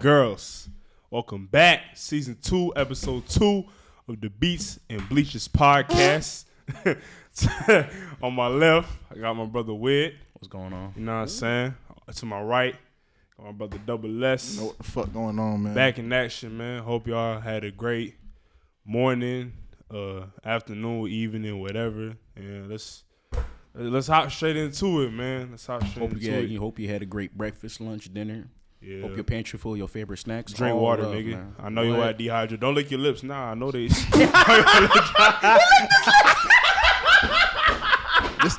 girls, welcome back. Season 2, episode 2 of the Beats and Bleachers podcast. On my left, I got my brother Wid. What's going on? You know what I'm saying? To my right, got my brother Double S. You know what the fuck going on, man? Back in action, man. Hope y'all had a great morning, afternoon, evening, whatever. And let's hop straight into it, man. Hope you had a great breakfast, lunch, dinner. Yeah. Hope your pantry full your favorite snacks. Drink all water, love, nigga. Man. I know you are dehydrated. Don't lick your lips. Nah, I know they. This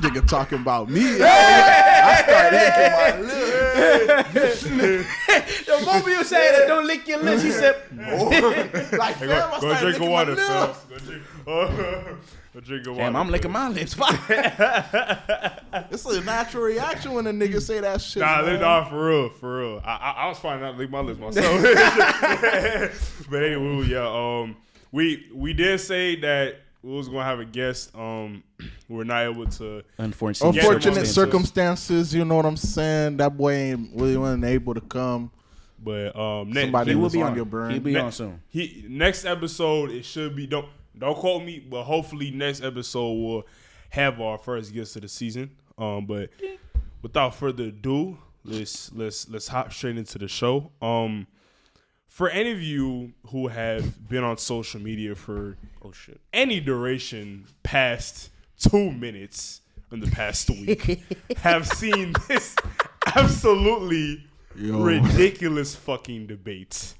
nigga talking about me. I started licking my lips. The moment you say that, don't lick your lips, he said, Like, Hey, fam, go drink your water, fam. Go drink your water. damn, I'm licking my lips. It's a natural reaction when a nigga say that shit. Nah, for real. I was finding out to lick my lips myself. But anyway, yeah, we did say that we was gonna have a guest. We're not able to. Unfortunate circumstances, you know what I'm saying? That boy ain't really wasn't able to come. But somebody will be on your burn. He'll be on soon. Next episode, it should be. Don't quote me, but hopefully next episode we'll have our first guest of the season. But without further ado, let's hop straight into the show. For any of you who have been on social media for any duration past 2 minutes in the past week, have seen this absolutely ridiculous fucking debate.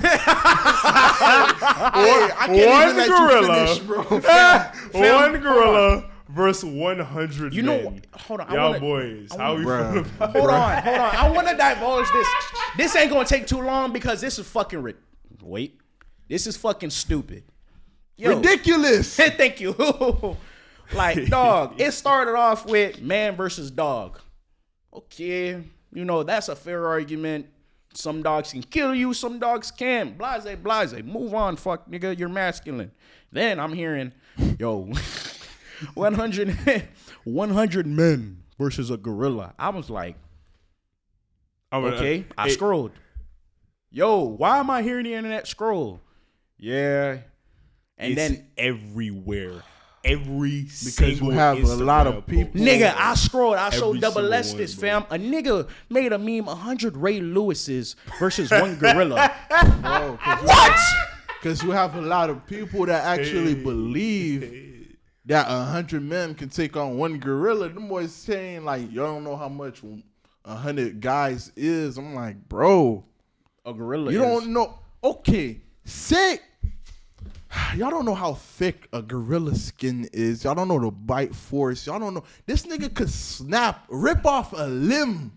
I can't even let you finish, bro. One gorilla versus 100 You men. know, hold on. Y'all boys, how we feeling about Hold on. I want to divulge this. This ain't going to take too long because this is fucking this is fucking stupid. Yo. Ridiculous. Thank you. Like, dog, it started off with man versus dog. Okay, you know, that's a fair argument. Some dogs can kill you, some dogs can't. Blase. Move on, fuck, nigga, you're masculine. Then I'm hearing, 100 men versus a gorilla. I was like, okay, I scrolled. Why am I hearing the internet scroll? Yeah. And it's then everywhere. Because you have a lot of people. Nigga, I scrolled. I showed Every Double S single this, one, fam. A nigga made a meme, 100 Ray Lewises versus one gorilla. Bro, because you have a lot of people that actually believe that 100 men can take on one gorilla. Them boys saying, like, y'all don't know how much 100 guys is. I'm like, bro. A gorilla You don't know. Okay, say y'all don't know how thick a gorilla skin is. Y'all don't know the bite force. Y'all don't know. This nigga could rip off a limb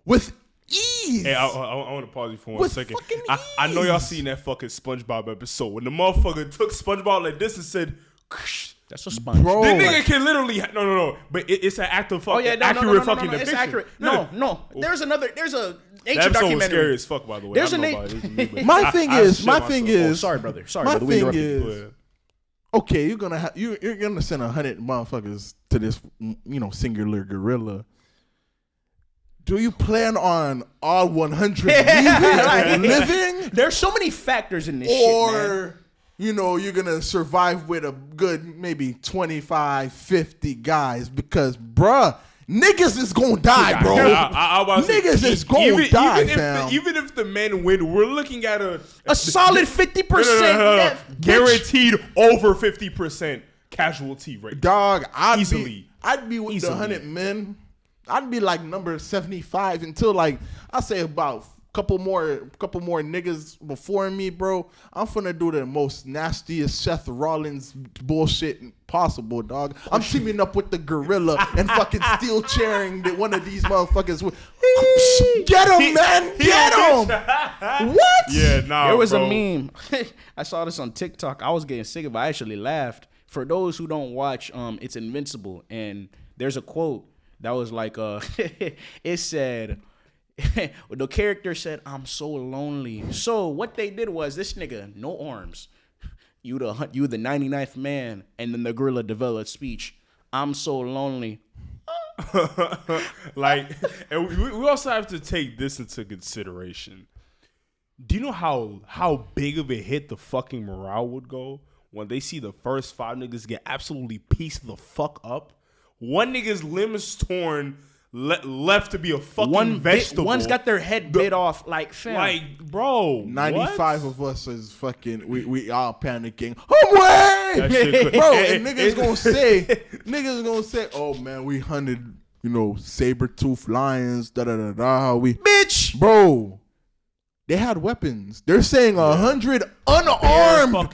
with ease. Hey, I want to pause you for 1 With second. fucking I know y'all ease. seen that fucking SpongeBob episode when the motherfucker took SpongeBob like this and said, That's a sponge. Bro, the nigga can literally no. But it's an active fucking accurate fucking it's depiction. accurate. Yeah. No. There's a That nature episode was documentary. scary as fuck, by the way. There's I don't a know about it. My thing is, Sorry, brother. my We thing interrupted you. is, okay, you're gonna send 100 motherfuckers to this, singular gorilla. Do you plan on all 100 living? There's so many factors in this shit, man. Or, you're going to survive with a good maybe 25, 50 guys because, bruh, niggas is going to die, bro. Niggas is going to die, fam. Even if the men win, we're looking at a solid 50%. Guaranteed over 50% casualty rate. Dog, I'd be with Easily. the 100 men. I'd be like number 75 until like I say about couple more niggas before me, bro. I'm finna do the most nastiest Seth Rollins bullshit possible, dog. I'm teaming up with the gorilla and fucking steel chairing one of these motherfuckers. Get him, man! Get him! What? Yeah, nah. There was bro. a meme. I saw this on TikTok. I was getting sick of it. I actually laughed. For those who don't watch, it's Invincible, and there's a quote that was like, it said, the character said, "I'm so lonely." So what they did was this nigga, no arms, you the 99th man, and then the gorilla developed speech, "I'm so lonely." Like, and we also have to take this into consideration. Do you know how big of a hit the fucking morale would go when they see the first 5 niggas get absolutely pieced the fuck up? One nigga's limb is torn, left to be a fucking vegetable. One's got their head bit off. Like, fam. Like, bro, 95 of us is fucking. We all panicking. I'm way, bro. And niggas gonna say, oh man, we hunted, saber-toothed lions. Da da da da. Bitch, bro. They had weapons. They're saying 100 unarmed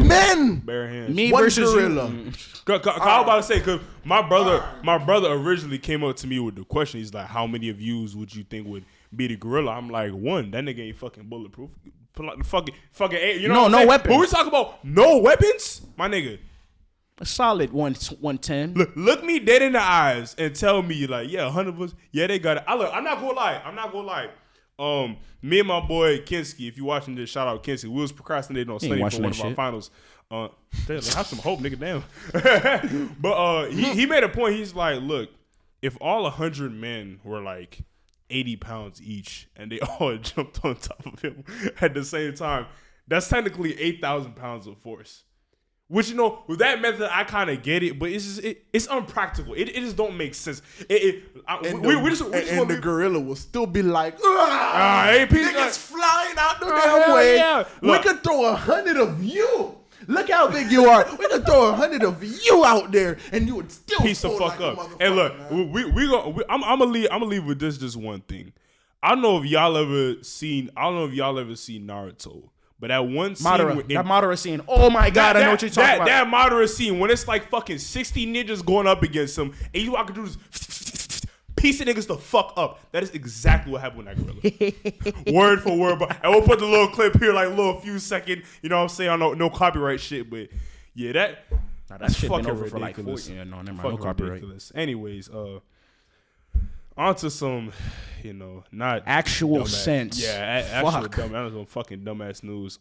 men. Bare hands. Me One versus gorilla. you. I was about to say, because my brother originally came up to me with the question. He's like, how many of yous would you think would be the gorilla? I'm like, 1. That nigga ain't fucking bulletproof. Fucking 8. You know no weapons. But we talk about no weapons, my nigga. A solid 110. Look me dead in the eyes and tell me, like, yeah, 100 of us, yeah, they got it. I'm not gonna lie. Me and my boy Kinski, if you watching this, shout out Kinski. We was procrastinating on studying for one of our finals. Have some hope, nigga, damn. But he made a point. He's like, look, if all 100 men were like 80 pounds each and they all jumped on top of him at the same time, that's technically 8,000 pounds of force. Which, with that method, I kind of get it, but it's unpractical. It just don't make sense. The gorilla will still be like, niggas flying out the damn way. Yeah. We could throw 100 of you. Look how big you are. We could throw 100 of you out there, and you would still piece the fuck up. Hey, look, I'm gonna leave with this just one thing. I don't know if y'all ever seen Naruto. But that one scene, Madara scene. Oh my god, I know what you're talking about. That Madara scene when it's like fucking 60 ninjas going up against him, and you all can do is piece of niggas the fuck up. That is exactly what happened with that gorilla. Word for word. And we'll put the little clip here, like a little few second. You know what I'm saying? No copyright shit, but yeah, that's shit fucking been over ridiculous. For like 40. Yeah, no, never mind. Fucking No copyright. ridiculous. Anyways, on to some, not actual dumbass. sense. Yeah, actual dumbass, fucking dumbass news.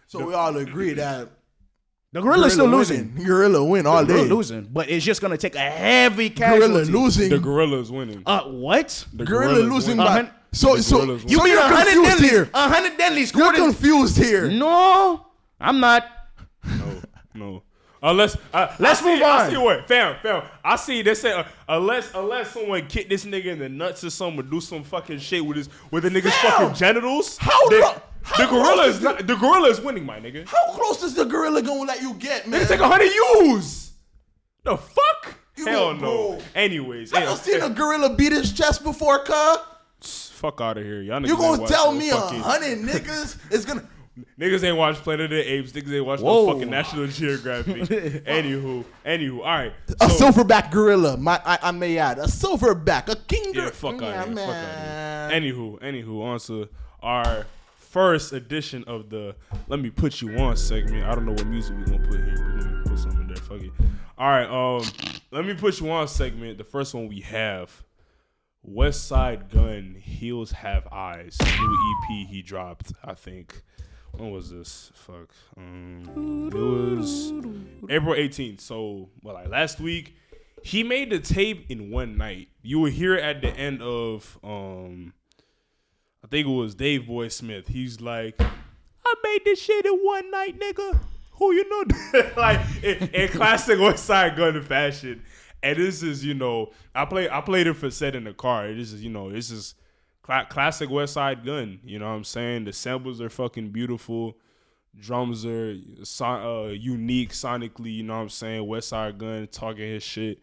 So we all agree that the gorilla's still losing. Gorilla win all day. Losing, but it's just gonna take a heavy casualty. Gorilla losing. The gorilla's winning. What? The gorilla losing winning. by. So you mean you're 100 confused here. 100 deadlies. You're confused here. No, I'm not. No. Let's move on. I see what, fam. I see they say unless someone kick this nigga in the nuts or something, or do some fucking shit with the nigga's fucking genitals. The gorilla is winning, my nigga. How close is the gorilla gonna let you get, man? Nigga, take 100 U's. The fuck? Hell no. Bro. Anyways, have you seen a gorilla beat his chest before, cuz? Fuck out of here, y'all. You gonna tell me 100 niggas is gonna? Niggas ain't watch Planet of the Apes. Niggas ain't watch no fucking National Geographic. Anywho, all right. A silverback gorilla, I may add. A silverback, a king gorilla. Yeah, fuck out of here. Anywho, on to our first edition of the Let Me Put You On segment. I don't know what music we gonna put here, but let me put something in there. Fuck it. All right, Let Me Put You On segment. The first one we have, West Side Gun, Heels Have Eyes. New EP he dropped, I think. When was this? Fuck. It was April 18th. So, last week, he made the tape in one night. You will hear it at the end of, I think it was Dave Boy Smith. He's like, I made this shit in one night, nigga. Who you know? Like, in classic West Side Gun fashion. And this is, I played it for set in the car. This is, this is classic West Side Gun, you know what I'm saying? The samples are fucking beautiful. Drums are unique sonically, you know what I'm saying? West Side Gun talking his shit,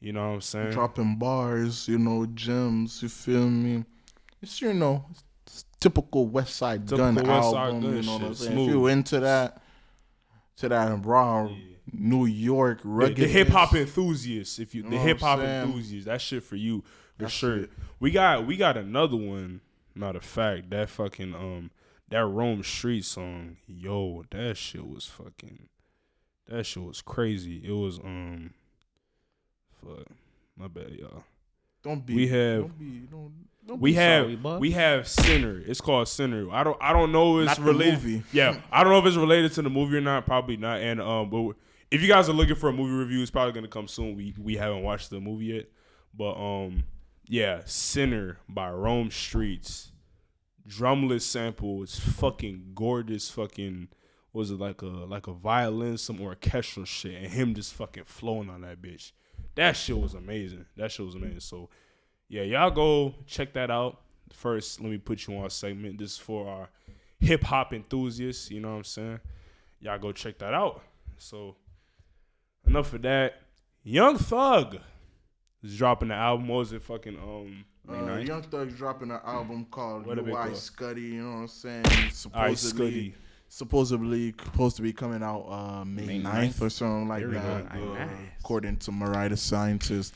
you know what I'm saying? Dropping bars, gems, you feel me? It's, typical West Side Gun album, you know what I'm saying? If you into that raw New York rugged, the hip hop enthusiasts, that shit for you. For sure. We got another one. Matter of fact, that fucking that Rome Street song, yo, that shit was crazy. It was fuck, my bad, y'all. We have Sinner. It's called Sinner. I don't know if it's related. Yeah, I don't know if it's related to the movie or not. Probably not. And but if you guys are looking for a movie review, it's probably gonna come soon. We haven't watched the movie yet, but yeah, Sinner by Rome Streets drumless sample. It's fucking gorgeous. Fucking was it like a violin, some orchestral shit, and him just fucking flowing on that bitch. That shit was amazing. So yeah, y'all go check that out. First, let me put you on a segment. This is for our hip hop enthusiasts. You know what I'm saying? Y'all go check that out. So enough of that. Young Thug is dropping the album. What was it? Fucking Young Thug's dropping an album called UI Scuddy. You know what I'm saying? Supposedly supposed to be coming out May 9th or something like that. According to Mariah the Scientist.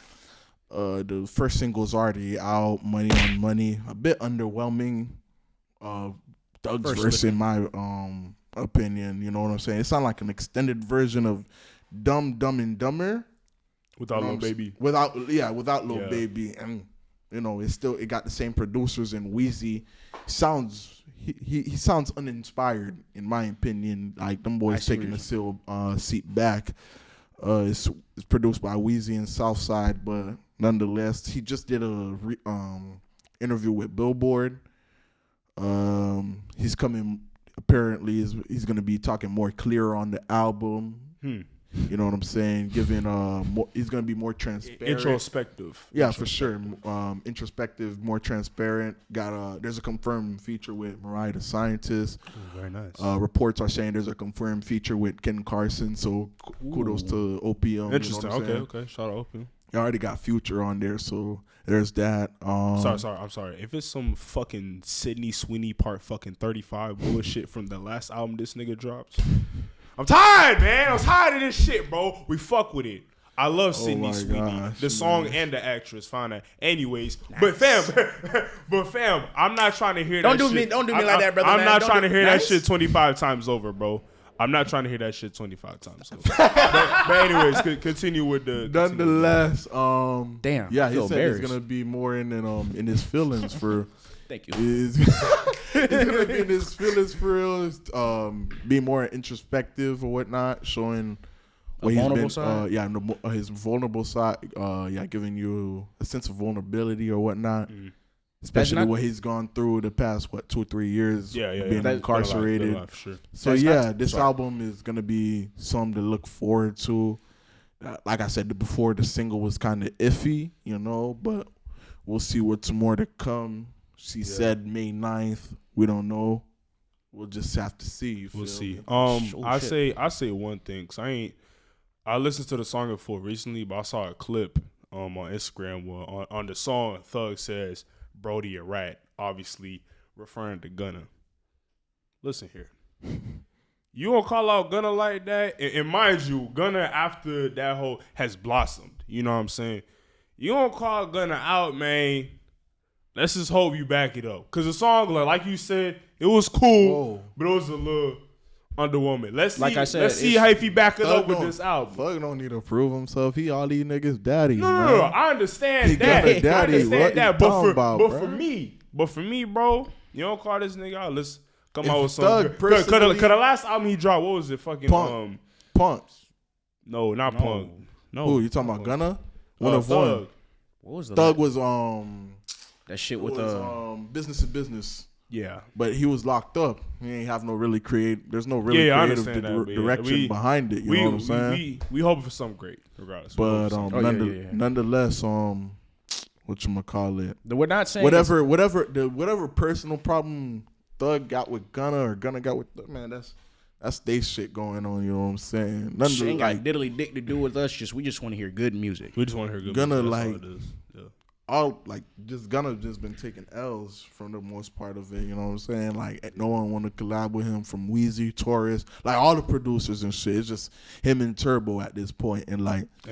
The first single's already out, Money on Money. A bit underwhelming. Thug's verse, in my opinion. You know what I'm saying? It sounds like an extended version of Dumb and Dumber. Without Lil Baby. Without Lil Baby. And, it got the same producers, and Weezy sounds... He sounds uninspired, in my opinion. Like, them boys taking a seat back. It's produced by Weezy and Southside, but nonetheless, he just did a interview with Billboard. He's coming. Apparently, he's going to be talking more clear on the album. You know what I'm saying? Giving he's going to be more transparent, introspective. Yeah, for sure. Introspective, more transparent. There's a confirmed feature with Mariah the Scientist. Ooh, very nice. Reports are saying there's a confirmed feature with Ken Carson. So kudos to Opium. Interesting. You know what I'm Okay. Shout out Opium. You already got Future on there, so there's that. I'm sorry. If it's some fucking Sydney Sweeney Part fucking 35 bullshit from the last album this nigga dropped, I'm tired, man. I'm tired of this shit, bro. We fuck with it. I love Sydney Sweeney, the song and the actress. Find that. Anyways, nice. but fam, I'm not trying to hear that shit. Don't do me like that, brother. I'm not trying to hear that shit 25 times over, bro. I'm not trying to hear that shit 25 times over. but anyways, continue with the. Nonetheless, damn. Yeah, he said he's gonna be more in his feelings for. Thank you. He's gonna be in his feelings for real. Be more introspective or whatnot, showing what he's been. Side? His vulnerable side. Giving you a sense of vulnerability or whatnot. Especially what he's gone through the past 2 or 3 years. Being incarcerated. Life, sure. So this album is gonna be something to look forward to. Like I said before, the single was kind of iffy, but we'll see what's more to come. She said May 9th. We don't know. We'll just have to see. We'll see. I say one thing, cause I listened to the song before recently, but I saw a clip on Instagram where on the song Thug says Brody a rat, obviously referring to Gunna. Listen here. You don't call out Gunna like that, and mind you, Gunna after that whole has blossomed. You know what I'm saying? You don't call Gunna out, man. Let's just hope you back it up. Because the song, like you said, it was cool, but it was a little underwhelming. Let's see how if he back it up with this album. Thug don't need to prove himself. He all these niggas daddies. No. I understand that. But for me, bro, you don't call this nigga out. Let's come out with something. Cause the last album he dropped, what was it? Fucking Punks. No, not Punk. No. Who you talking about? Gunna? One of Thug. What was the Thug was that shit with Business is Business. Yeah, but he was locked up. He ain't have no really there's no really creative direction behind it. You know what I'm saying? We hoping for something great, regardless. But nonetheless, whatchamacallit? We're not saying whatever personal problem Thug got with Gunna or Gunna got with Thug, man, that's they shit going on. You know what I'm saying? Shit ain't got diddly dick to do with us. We just want to hear good music. We just want to hear good Gunna music. Gunna just been taking L's from the most part of it, you know what I'm saying? Like, no one want to collab with him, from Weezy, Taurus, like all the producers and shit. It's just him and Turbo at this point, and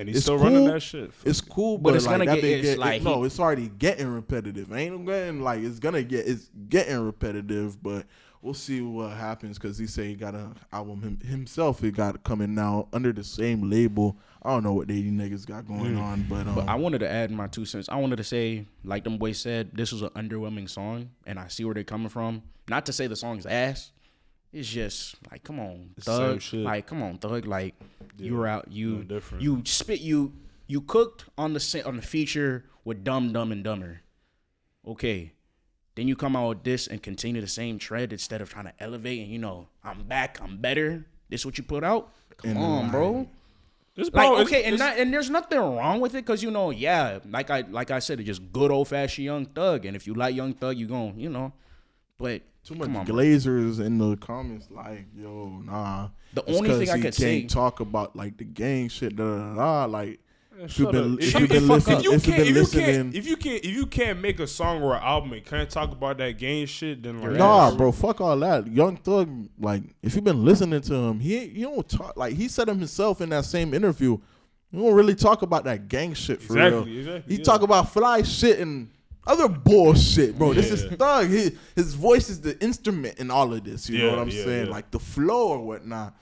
he's still running that shit. It's cool, but it's gonna it's already getting repetitive. It's getting repetitive, but we'll see what happens, because he said he got an album himself. He got coming now under the same label. I don't know what they niggas got going on, but I wanted to add my 2 cents. I wanted to say, like them boys said, this was an underwhelming song, and I see where they're coming from. Not to say the song's ass. It's just like, come on, Thug. Like, come on, Thug. Like, you were out. You spit. You cooked on the feature with Dumb and Dumber. Okay. Then you come out with this and continue the same trend instead of trying to elevate and, I'm back, I'm better. This what you put out? Come on, bro. And there's nothing wrong with it because, like I said, it's just good old-fashioned Young Thug. And if you like Young Thug, you gon', but too much glazers in the comments like, yo, nah. The only thing I could say, can't talk about like the gang shit, like. If you can't make a song or an album and can't talk about that gang shit, then bro, fuck all that. Young Thug, like, if you've been listening to him, he don't talk, like, he said himself in that same interview. He don't really talk about that gang shit for real. Exactly. He talk about fly shit and other bullshit, bro. This is Thug. His voice is the instrument in all of this. You know what I'm saying? Yeah. Like the flow or whatnot.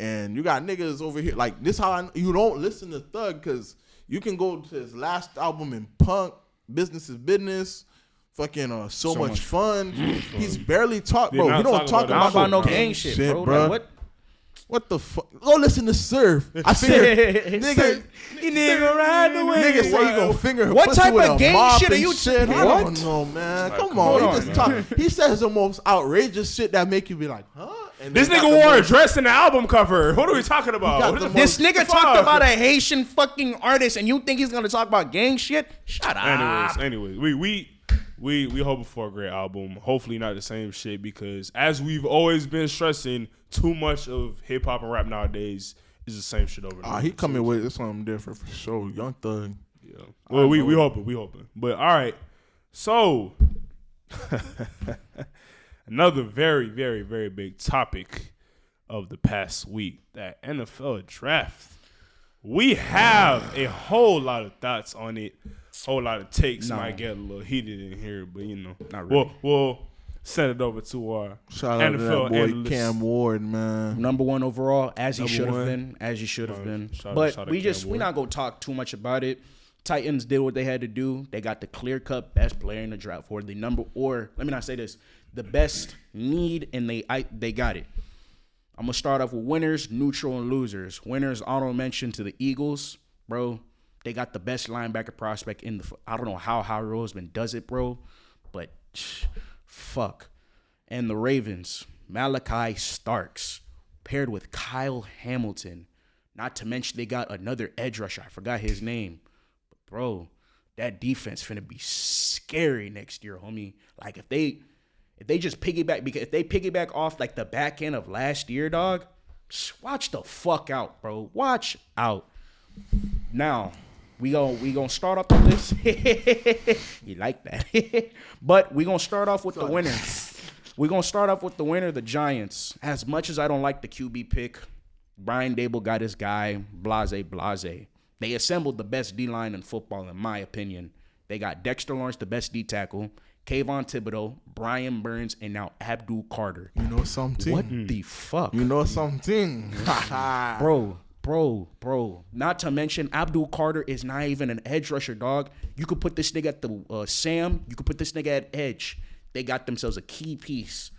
And you got niggas over here like this. You don't listen to Thug because you can go to his last album in Punk, Business is Business, fucking so much fun. He's barely talk, bro. He don't talk about no gang shit, bro. Like, what the fuck? Go listen to Surf. I figured, nigga ride the way. Nigga say he gonna finger her. What type of gang shit are you saying? I don't know, man. Come on. He just talk. He says the most outrageous shit that make you be like, huh? And this nigga wore a dress in the album cover. What are we talking about? This nigga talked about a Haitian fucking artist, and you think he's gonna talk about gang shit? Shut up. Anyways, we hoping for a great album. Hopefully not the same shit because as we've always been stressing, too much of hip hop and rap nowadays is the same shit over and over. He coming with something different for sure. Young Thug. Yeah. Well, we hoping. But all right. So another very, very, very big topic of the past week, that NFL draft. We have a whole lot of thoughts on it. Whole lot of takes. Might get a little heated in here, but not really. We'll send it over to our shout out NFL to that boy analyst. Cam Ward, man. Number 1 overall, as he should have been. But we're not gonna talk too much about it. Titans did what they had to do. They got the clear-cut best player in the draft for the the best need, and they got it. I'm gonna start off with winners, neutral, and losers. Winners, honorable mention to the Eagles, bro. They got the best linebacker prospect in the. I don't know how Roseman does it, bro, but fuck. And the Ravens, Malachi Starks, paired with Kyle Hamilton. Not to mention they got another edge rusher. I forgot his name, but bro, that defense finna be scary next year, homie. Like if they just piggyback, because if they piggyback off like the back end of last year, dog, watch the fuck out, bro. Watch out. Now, we gonna start off with this. You like that. But we gonna start off with the winner. We're gonna start off with the winner, the Giants. As much as I don't like the QB pick, Brian Dable got his guy, blase. They assembled the best D-line in football, in my opinion. They got Dexter Lawrence, the best D-tackle, Kayvon Thibodeau, Brian Burns, and now Abdul Carter. You know something? What the fuck? You know something? Bro. Not to mention, Abdul Carter is not even an edge rusher, dog. You could put this nigga at the Sam. You could put this nigga at edge. They got themselves a key piece.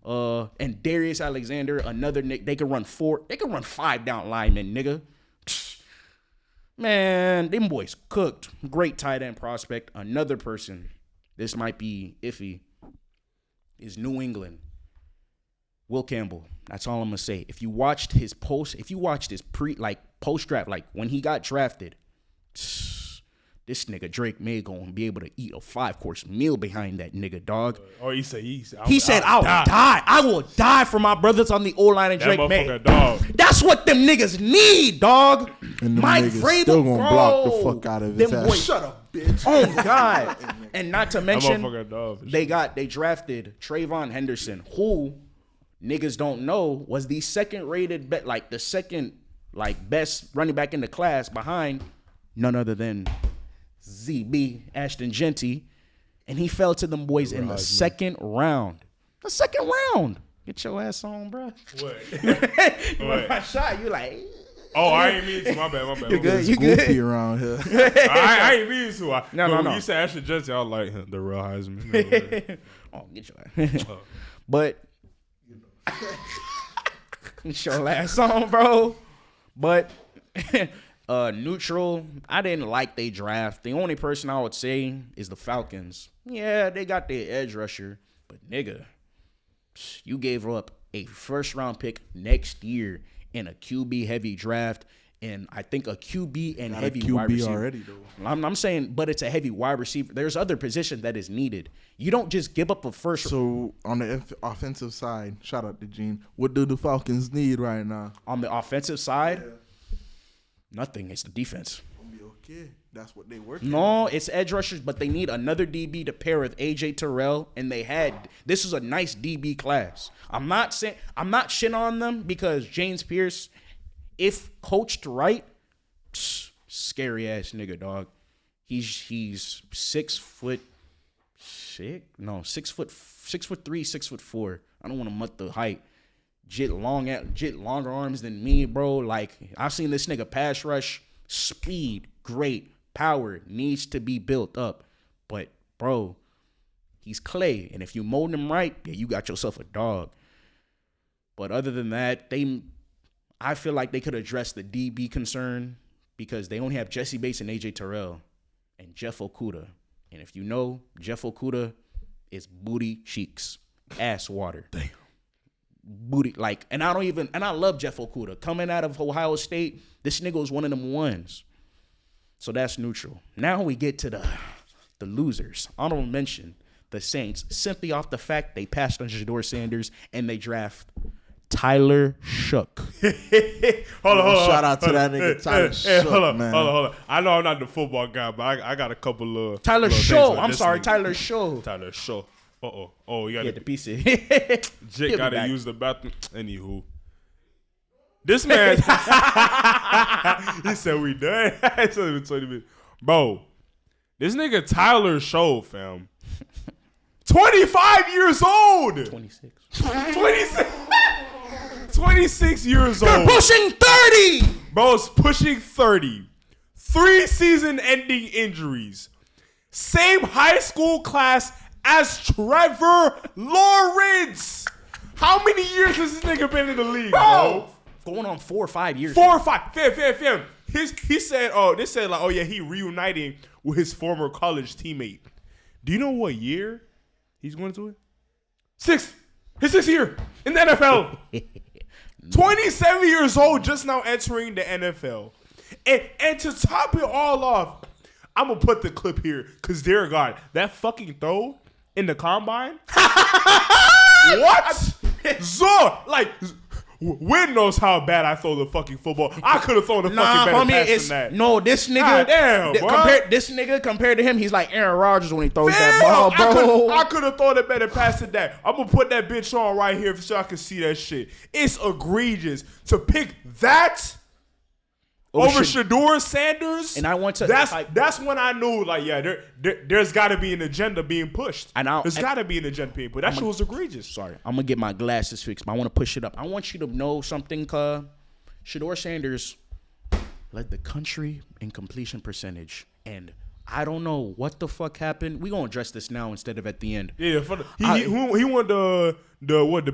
And Darius Alexander, another nigga. They can run 4. They can run 5 down linemen, nigga. Man, them boys cooked. Great tight end prospect. Another person, this might be iffy, is New England. Will Campbell. That's all I'm gonna say. If you watched his post draft, like when he got drafted, this nigga Drake May gonna be able to eat a 5-course meal behind that nigga, dog. He said I'll die. I will die for my brothers on the O-line and Drake May. Dog. That's what them niggas need, dog. And them Mike Vrabel, still gonna block the fuck out of his ass. Boys, shut up, bitch. Oh God. And not to mention, they drafted Trayvon Henderson, who niggas don't know was the second-rated best running back in the class behind none other than ZB Ashton Genty, and he fell to them boys in the second round. The second round. Get your ass on, bro. What? My shot, you like. Oh, I ain't mean to. My bad. You good? You goofy good? around here. I ain't mean to. No. You said Ashton Genty, I was like the real Heisman. Oh, get your ass. But get your ass on, bro. But Neutral, I didn't like they draft. The only person I would say is the Falcons. Yeah, they got their edge rusher, but nigga, you gave up a first-round pick next year in a QB heavy draft, and I think a QB and Got heavy a QB wide receiver. already though. I'm saying, but it's a heavy wide receiver. There's other position that is needed. You don't just give up a first. So on the offensive side, shout out to Gene. What do the Falcons need right now? On the offensive side, nothing. It's the defense. Gonna be okay. That's what they work. No, it's edge rushers, but they need another DB to pair with AJ Terrell, and this is a nice DB class. I'm not shitting on them because James Pierce, if coached right, scary ass nigga, dog. He's 6 foot 6? No, 6'3", 6'4". I don't want to mutt the height. Jit longer arms than me, bro. Like, I've seen this nigga pass rush, speed, great. Power needs to be built up. But, bro, he's clay. And if you mold him right, yeah, you got yourself a dog. But other than that, I feel like they could address the DB concern because they only have Jesse Bates and AJ Terrell and Jeff Okuda. And if you know, Jeff Okuda is booty cheeks, ass water. Damn. Booty, like, and I love Jeff Okuda. Coming out of Ohio State, this nigga was one of them ones. So that's neutral. Now we get to the losers. Honorable mention, the Saints, simply off the fact they passed on Shedeur Sanders and they draft Tyler Shook. Hold on. Shout out to that nigga Tyler Shook, hold on. man. I know I'm not the football guy, but I got a couple of Tyler little Show. things on I'm this sorry, nigga. Tyler Show. Tyler Show. Oh, you got Yeah, the to piece of Jake got to use the bathroom. Anywho. This man, he said we done. It's only been 20 minutes. Bro, this nigga Tyler Show, fam. 25 years old. 26. 26 years You're old. pushing 30. Bro's pushing 30. 3 season-ending injuries. Same high school class as Trevor Lawrence. How many years has this nigga been in the league, bro? Going on 4 or 5 years. 4 or 5. Fam. He said, he reuniting with his former college teammate. Do you know what year he's going to it? 6th. His 6th year in the NFL. 27 years old, just now entering the NFL. And to top it all off, I'm going to put the clip here because, dear God, that fucking throw in the combine. What? Win knows how bad I throw the fucking football. I could have thrown the fucking better pass than that. No, this nigga. Damn, compared to him, he's like Aaron Rodgers when he throws that ball, bro. I could have thrown a better pass than that. I'm gonna put that bitch on right here so I can see that shit. It's egregious to pick that over Shedeur Sanders. And I want to. That's when I knew, like, yeah, there's got to be an agenda being pushed. There's got to be an agenda being pushed. That shit was egregious. Sorry, I'm gonna get my glasses fixed, but I want to push it up. I want you to know something, Shedeur Sanders led the country in completion percentage, and I don't know what the fuck happened. We gonna address this now instead of at the end. Yeah, he won the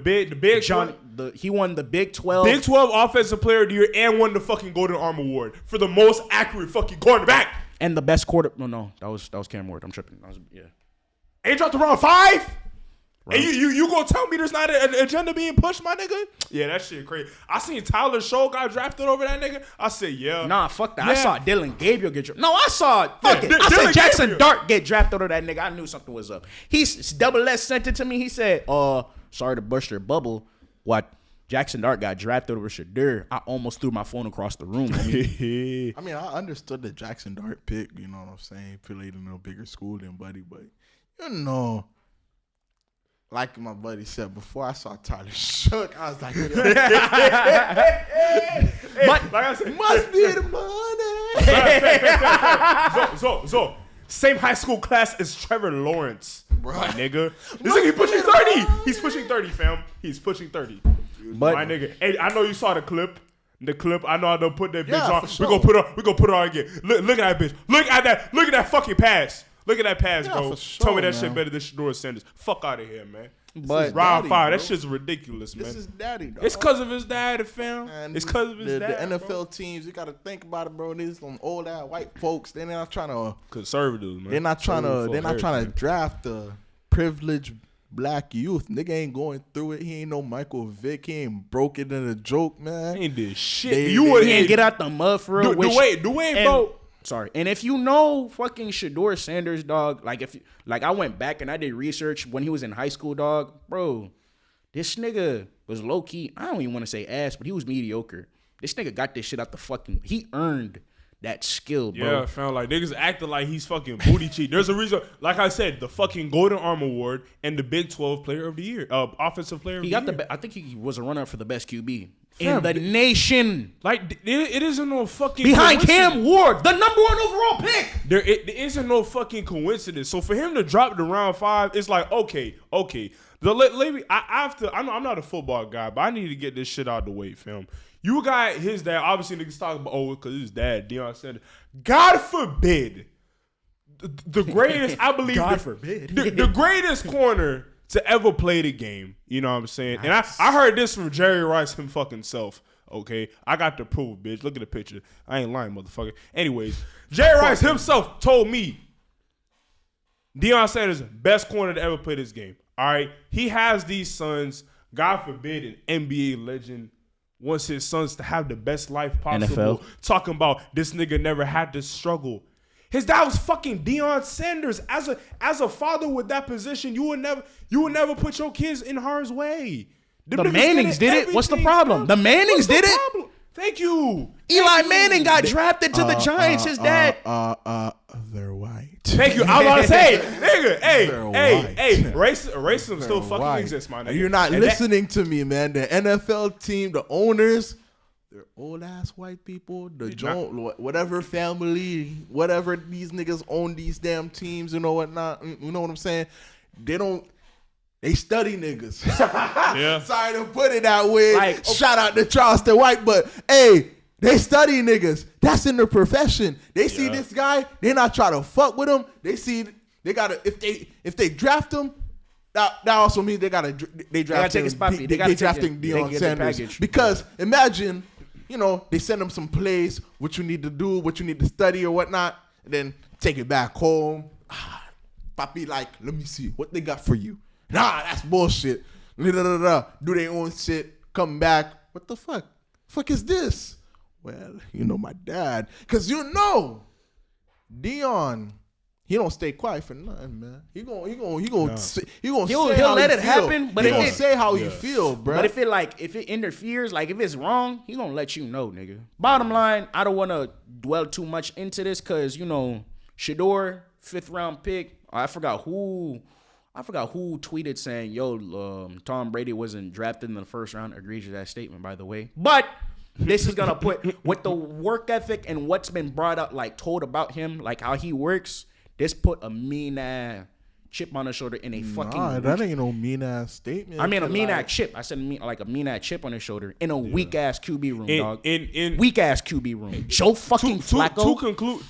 big John. He won the Big 12. Big 12 Offensive Player of the Year and won the fucking Golden Arm Award for the most accurate fucking quarterback. And the best quarter. No, that was Cam Ward. I'm tripping. Ain't dropped around 5. Right. And you gonna tell me there's not an agenda being pushed, my nigga? Yeah, that shit crazy. I seen Tyler Show got drafted over that nigga. I said, yeah. Nah, fuck that. Yeah. I saw Dylan Gabriel get drafted. No, I saw I said Jackson Gabriel. Dart get drafted over that nigga. I knew something was up. He's double S sent it to me. He said, sorry to burst your bubble. What? Jackson Dart got drafted over Shedeur. I almost threw my phone across the room. I mean, I understood the Jackson Dart pick, you know what I'm saying? Played in a bigger school than Buddy, but you know. Like my buddy said, before I saw Tyler Shook, I was like, like I said, must be the money. So, same high school class as Trevor Lawrence, my nigga. This nigga pushing 30. He's pushing 30, fam. He's pushing 30. But my nigga, hey, I know you saw the clip. I know I don't put that bitch on. Sure. We gonna put it on again. Look at that bitch. Look at that fucking pass. Look at that pass, bro. Sure, tell me that shit better than Shedeur Sanders. Fuck out of here, man. But round daddy, 5, bro. that shit's ridiculous, man. This is daddy, dog. It's because of his dad, fam. Man, It's because of his the dad. NFL bro. teams, you got to think about it, bro. These some old ass white folks. They're not trying to. Conservatives, man. They're not trying to. Conservative They're not folk trying to heritage. draft the privileged black youth. Nigga ain't going through it. He ain't no Michael Vick. He ain't broke it in a joke, man. Ain't did shit. They- You they- would he ain't get out the mud for real. the way, bro. Sorry. And if you know fucking Shedeur Sanders, dog, like I went back and I did research when he was in high school, dog, bro. This nigga was low key. I don't even want to say ass, but he was mediocre. This nigga got this shit out the fucking. He earned that skill, bro. Yeah, fam. Like niggas acting like he's fucking booty cheat. There's a reason. Like I said, the fucking Golden Arm Award and the Big 12 Player of the Year, Offensive Player. He of got the Year. I think he was a runner for the best QB Fam, in the nation. Like it isn't no fucking Behind coincidence. Cam Ward, the number 1 overall pick. There isn't no fucking coincidence. So for him to drop to round 5, it's like okay. I'm not a football guy, but I need to get this shit out of the way, fam. You got his dad. Obviously, niggas talking about because his dad, Deion Sanders. God forbid, the greatest. I believe. God forbid. the greatest corner to ever play the game. You know what I'm saying? And I heard this from Jerry Rice him fucking self. Okay, I got the proof, bitch. Look at the picture. I ain't lying, motherfucker. Anyways, Jerry Rice himself told me Deion Sanders best corner to ever play this game. All right, he has these sons. God forbid an NBA legend wants his sons to have the best life possible. NFL. Talking about this nigga never had to struggle. His dad was fucking Deion Sanders. As a father with that position, you would never put your kids in harm's way. The Mannings did it. What's the problem? The Mannings did it. Problem? Thank you. Eli Manning got drafted to the Giants. His dad. They're white. Thank you. I was about to say, nigga, They're white. racism still fucking White. exists, my nigga. And you're not And listening to me, man. The NFL team, the owners, they're old ass white people. Whatever family, whatever these niggas own these damn teams, you know what not? You know what I'm saying? They study niggas. Yeah. Sorry to put it that way. Like, shout out to Charleston White, but hey, they study niggas. That's in their profession. They see this guy, they not try to fuck with him. They see they gotta if they draft him. That also means they gotta take his puppy. They drafting they Deion get the Sanders package. because imagine, they send him some plays, what you need to do, what you need to study or whatnot, and then take it back home. Papi, like, let me see what they got for you. Nah, that's bullshit. Do their own shit. Come back. What the fuck? Fuck is this? Well, my dad, cause Deion, he don't stay quiet for nothing, man. He'll let it happen, but he if gonna it- say how he feel, bro. But if it interferes, like if it's wrong, he gonna let you know, nigga. Bottom line, I don't want to dwell too much into this because Shedeur, 5th round pick. I forgot who tweeted saying, "Yo, Tom Brady wasn't drafted in the 1st round." Agrees to that statement, by the way. But this is gonna put with the work ethic and what's been brought up, like told about him, like how he works. This put a mean ass chip on his shoulder in a fucking. Nah, that ain't no mean ass statement. I mean a mean ass chip. I said a mean ass chip on his shoulder in a weak ass QB room, dog. In Weak ass QB room. Joe fucking Flacco.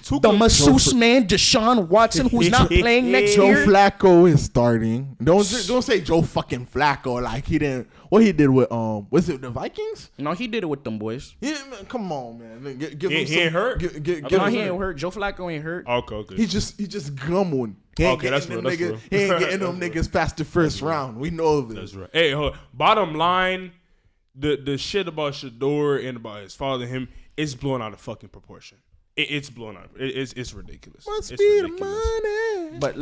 The to masseuse man, Deshaun Watson, who's not playing next Joe year. Flacco is starting. Don't say Joe fucking Flacco like he didn't. What he did with was it the Vikings? No, he did it with them boys. Yeah, man, come on, man. Give He him some, ain't hurt? Give No, him he some- ain't hurt. Joe Flacco ain't hurt. Okay. He just gumming. He ain't Okay, that's getting real, them that's niggas. real. He ain't getting them niggas past the first round. We know this. That's right. Hey, hold on. Bottom line, the shit about Shedeur and about his father, him, it's blowing out of fucking proportion. It's blowing out. It's ridiculous. Must It's be the ridiculous. money. But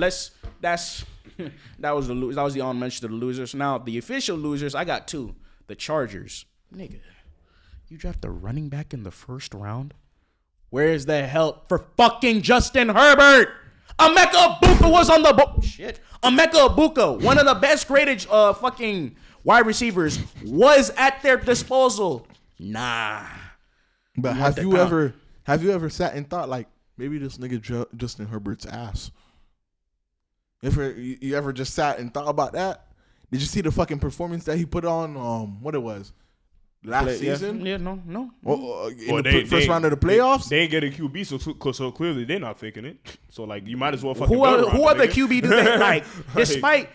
that was the honorable mention of the losers. Now the official losers, I got 2. The Chargers, nigga, you draft the running back in the 1st round. Where's the help for fucking Justin Herbert? Emeka Ibuka was on the shit. Emeka Ibuka, one of the best graded fucking wide receivers, was at their disposal. Nah. But have you ever sat and thought like maybe this nigga Justin Herbert's ass? You ever just sat and thought about that? Did you see the fucking performance that he put on? What it was last season? Yeah, no. In the first round of the playoffs. They ain't getting QB, so clearly they're not thinking it. So like you might as well fucking Who build around other it, nigga. QB do they like? Despite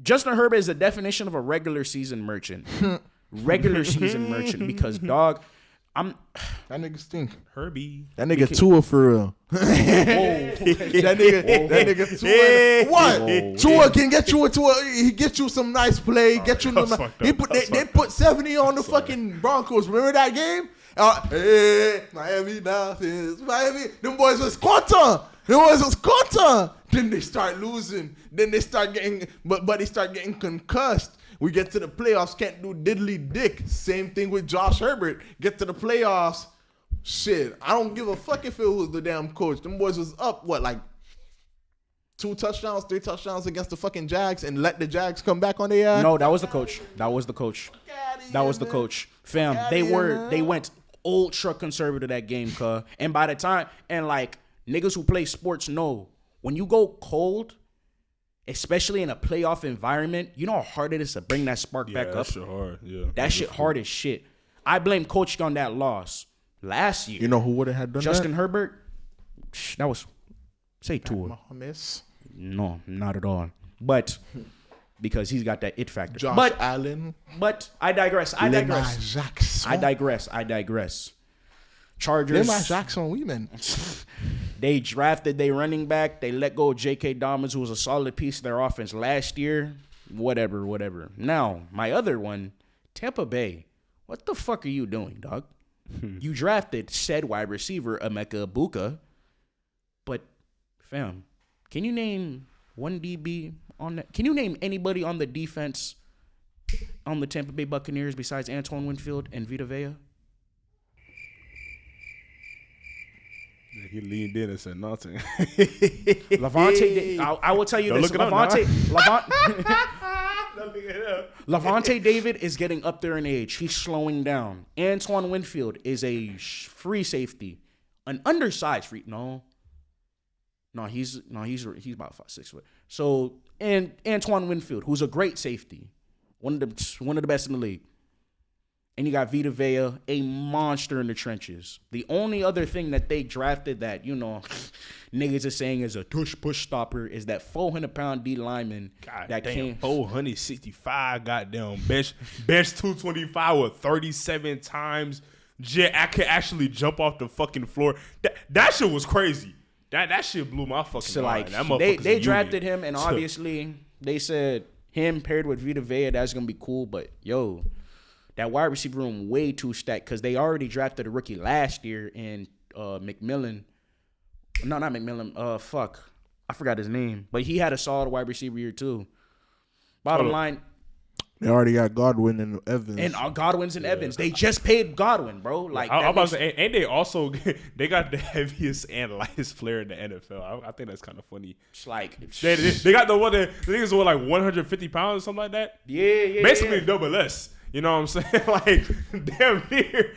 Justin Herbert is the definition of a regular season merchant. Regular season merchant because, dog, That nigga stink. Herbie. That nigga Tua for real. that nigga Tua. What? Tua can get you into he get you some nice play. Get you they put 70 on the fucking Broncos. Remember that game? Hey, Miami Dolphins. Miami. Them boys was content. Then they start losing. Then they start getting but they start getting concussed. We get to the playoffs, can't do diddly dick. Same thing with Josh Herbert. Get to the playoffs. Shit, I don't give a fuck if it was the damn coach. Them boys was up, like 2 touchdowns, 3 touchdowns against the fucking Jags and let the Jags come back on their ass? No, that was the coach. That was the coach. Fam, they went ultra conservative that game, cuz. And by the time, and like, niggas who play sports know, when you go cold, especially in a playoff environment, you know how hard it is to bring that spark back up? That shit hard, yeah. That shit hard as shit. I blame coach on that loss. Last year. You know who would have had done Justin that? Herbert? That was, say Tua. Mahomes. No, not at all. But, because he's got that it factor. Josh Allen. But, I digress. Jackson. I digress. Chargers. Lamar Jackson, women. They drafted their running back. They let go of J.K. Dobbins, who was a solid piece of their offense last year. Whatever. Now, my other one, Tampa Bay. What the fuck are you doing, dog? You drafted said wide receiver, Emeka Egbuka. But, fam, can you name one DB on that? Can you name anybody on the defense on the Tampa Bay Buccaneers besides Antoine Winfield and Vita Vea? He leaned in and said nothing. Levante, I will tell you this. Levante David is getting up there in age. He's slowing down. Antoine Winfield is a free safety, an undersized free. No, he's about 5'6". So, and Antoine Winfield, who's a great safety, one of the best in the league. And you got Vita Vea, a monster in the trenches. The only other thing that they drafted that, niggas are saying is a push stopper is that 400-pound D lineman that came 465 goddamn bench 225 with 37 times. I could actually jump off the fucking floor. That shit was crazy. That shit blew my fucking mind. They drafted him, and obviously they said him paired with Vita Vea, that's gonna be cool. But that wide receiver room way too stacked because they already drafted a rookie last year in McMillan. No, not McMillan. I forgot his name. But he had a solid wide receiver year too. Bottom line. They already got Godwin and Evans. And Godwin's and Evans. They just paid Godwin, bro. Like I'm about to say, and they also they got the heaviest and lightest player in the NFL. I think that's kind of funny. It's like they got the niggas who were like 150 pounds or something like that. Yeah. Basically double less. You know what I'm saying? Like, damn near.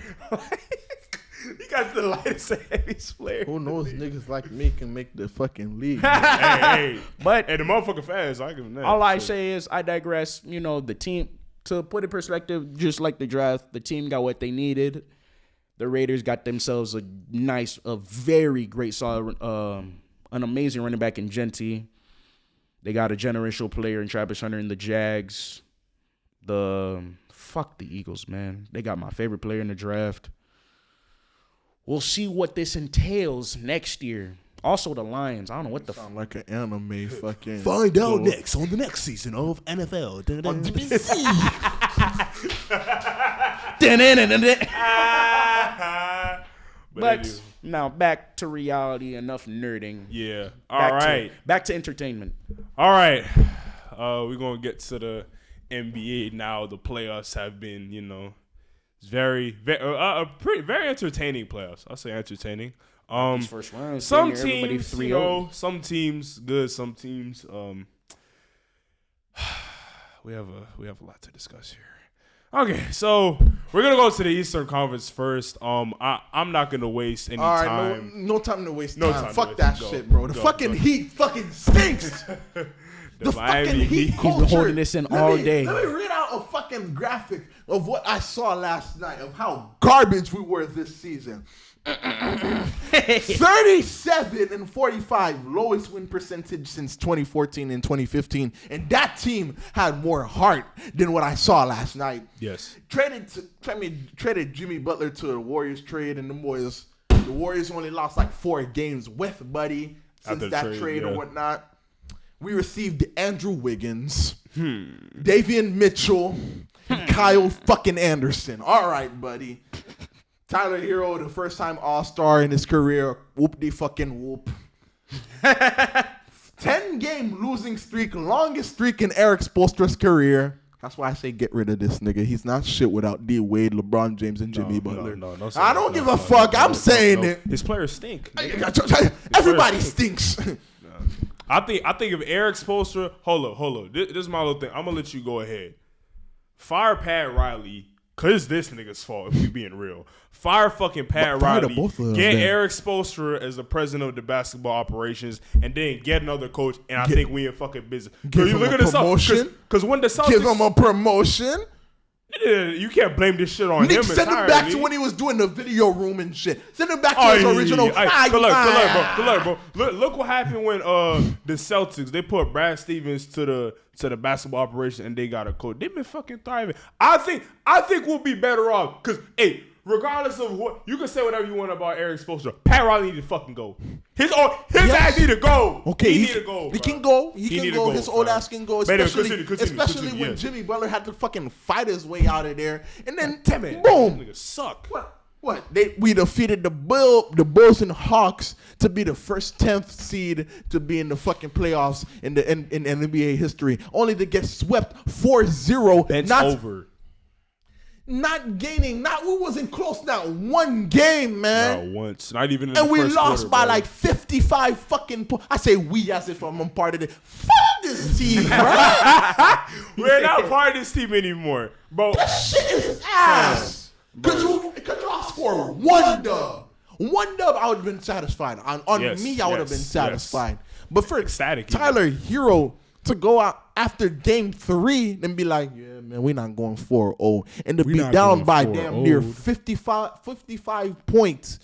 He got the lightest and heaviest player. Who knows niggas like me can make the fucking league. hey. But the motherfucker fans, I give him that. All I say is I digress. The team, to put in perspective, just like the draft, the team got what they needed. The Raiders got themselves a very great, solid, an amazing running back in Genty. They got a generational player in Travis Hunter in the Jags. Fuck the Eagles, man. They got my favorite player in the draft. We'll see what this entails next year. Also, the Lions. I don't know what the sound like an anime fucking. Find out next on the next season of NFL. On DBC. But now back to reality. Enough nerding. Yeah. All right. Back to entertainment. All right. We're gonna get to the NBA now. The playoffs have been, it's very entertaining playoffs. I'll say entertaining. First round, some teams, some teams good, some teams. We have a lot to discuss here. Okay, so we're gonna go to the Eastern Conference first. I'm not gonna waste any time. No time to waste. No time. time. Fuck that shit, bro. The fucking Heat fucking stinks. The fucking Heat culture. He's been holding this in all day. Let me read out a fucking graphic of what I saw last night of how garbage we were this season. 37 and 45, lowest win percentage since 2014 and 2015, and that team had more heart than what I saw last night. Yes. Traded Jimmy Butler to the Warriors trade, and the Warriors only lost like 4 games with Buddy since that trade or whatnot. We received Andrew Wiggins, Davion Mitchell, and Kyle fucking Anderson. All right, buddy. Tyler Hero, the first time All-Star in his career. Whoop-de-fucking-whoop. 10-game losing streak, longest streak in Eric Spoelstra's career. That's why I say get rid of this nigga. He's not shit without D. Wade, LeBron James, and Jimmy Butler. I don't give a fuck. I'm saying it. His players stink. Everybody stinks. I think if Eric Spoelstra, hold up. This is my little thing. I'm gonna let you go ahead. Fire Pat Riley. Cause it's this nigga's fault if we being real. Fire fucking Pat Riley. Get Eric Spoelstra as the president of the basketball operations, and then get another coach. And I think we in fucking business. Give him a promotion. Because when the Celtics give him a promotion. You can't blame this shit on him. Send him back to when he was doing the video room and shit. Send him back to his original. Good luck, bro. Look what happened when the Celtics, they put Brad Stevens to the basketball operation and they got a coach. They've been fucking thriving. I think we'll be better off because regardless of what you can say whatever you want about Eric Spoelstra, Pat Riley need to fucking go. His ass need to go. Okay, he need to go. He can go. He can go. His old ass can go. Especially when Jimmy Butler had to fucking fight his way out of there, and then boom, nigga suck. What? We defeated the Bulls and Hawks to be the first 10th seed to be in the fucking playoffs in NBA history, only to get swept 4-0. Bench over. Not gaining. We wasn't close. Not one game, man. Not once. Not even in the first quarter. And we lost by bro. like 55 fucking points. I say we as if I'm a part of it. Fuck this team, bro. We're not part of this team anymore, bro. This shit is ass. Could you all score one dub? One dub, I would have been satisfied. On me, I would have been satisfied. But for Tyler Hero to go out after game 3 and be like, yeah, man, we're not going 4-0. And to be down by damn near 55 points.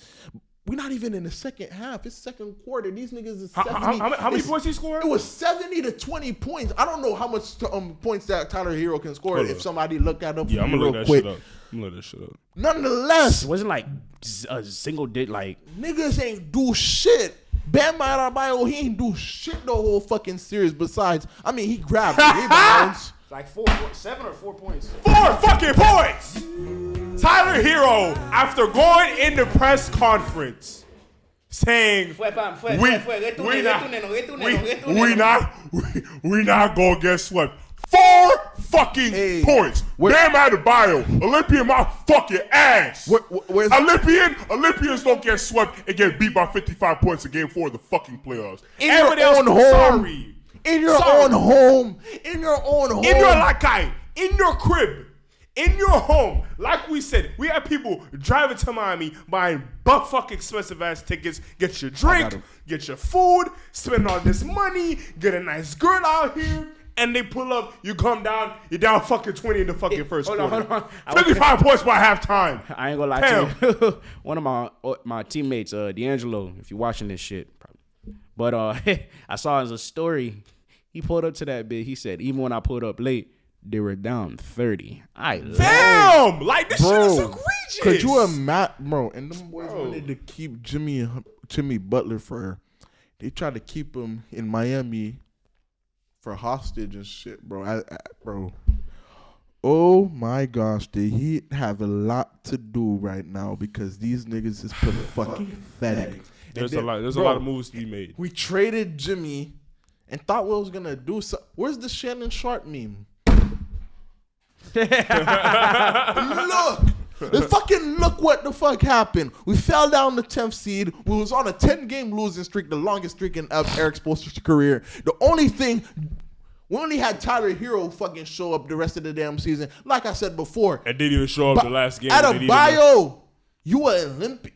We're not even in the second half. It's second quarter. These niggas is 70. How many points he scored? It was 70 to 20 points. I don't know how much points that Tyler Hero can score if somebody look that up. Yeah, I'm going to look that shit up. Nonetheless. It wasn't like a single digit, like. Niggas ain't do shit. Bam Adebayo, he ain't do shit the whole fucking series besides, he grabbed rebounds. Like 7 or 4 points. 4 fucking points! Tyler Hero, after going in the press conference, saying we not gonna get swept. 4 fucking points. Bam Adebayo, Olympian my fucking ass. Olympians don't get swept and get beat by 55 points in game 4 of the fucking playoffs. In your own home. In your own home. In your lakai. In your crib. In your home. Like we said, we have people driving to Miami buying fucking expensive ass tickets. Get your drink. Get your food. Spend all this money. Get a nice girl out here. And they pull up, you come down, you're down fucking 20 in the fucking first quarter. Hold on. 55 points by halftime. I ain't gonna lie to you. One of my teammates, D'Angelo, if you're watching this shit, probably. But I saw as a story, he pulled up to that bit. He said, even when I pulled up late, they were down 30. Damn! Like, this shit is egregious. Could you imagine, bro? And them boys wanted to keep Jimmy Butler they tried to keep him in Miami for hostage and shit, bro. Bro. Oh my gosh, the Heat have a lot to do right now because these niggas is fucking pathetic. There's a lot of moves to be made. We traded Jimmy and thought we was gonna do something. Where's the Shannon Sharp meme? Look what the fuck happened. We fell down the 10th seed. We was on a 10-game losing streak, the longest streak in Eric Spoelstra's career. The only thing, we only had Tyler Hero fucking show up the rest of the damn season. Like I said before. And didn't even show up the last game. Adebayo, you were Olympic.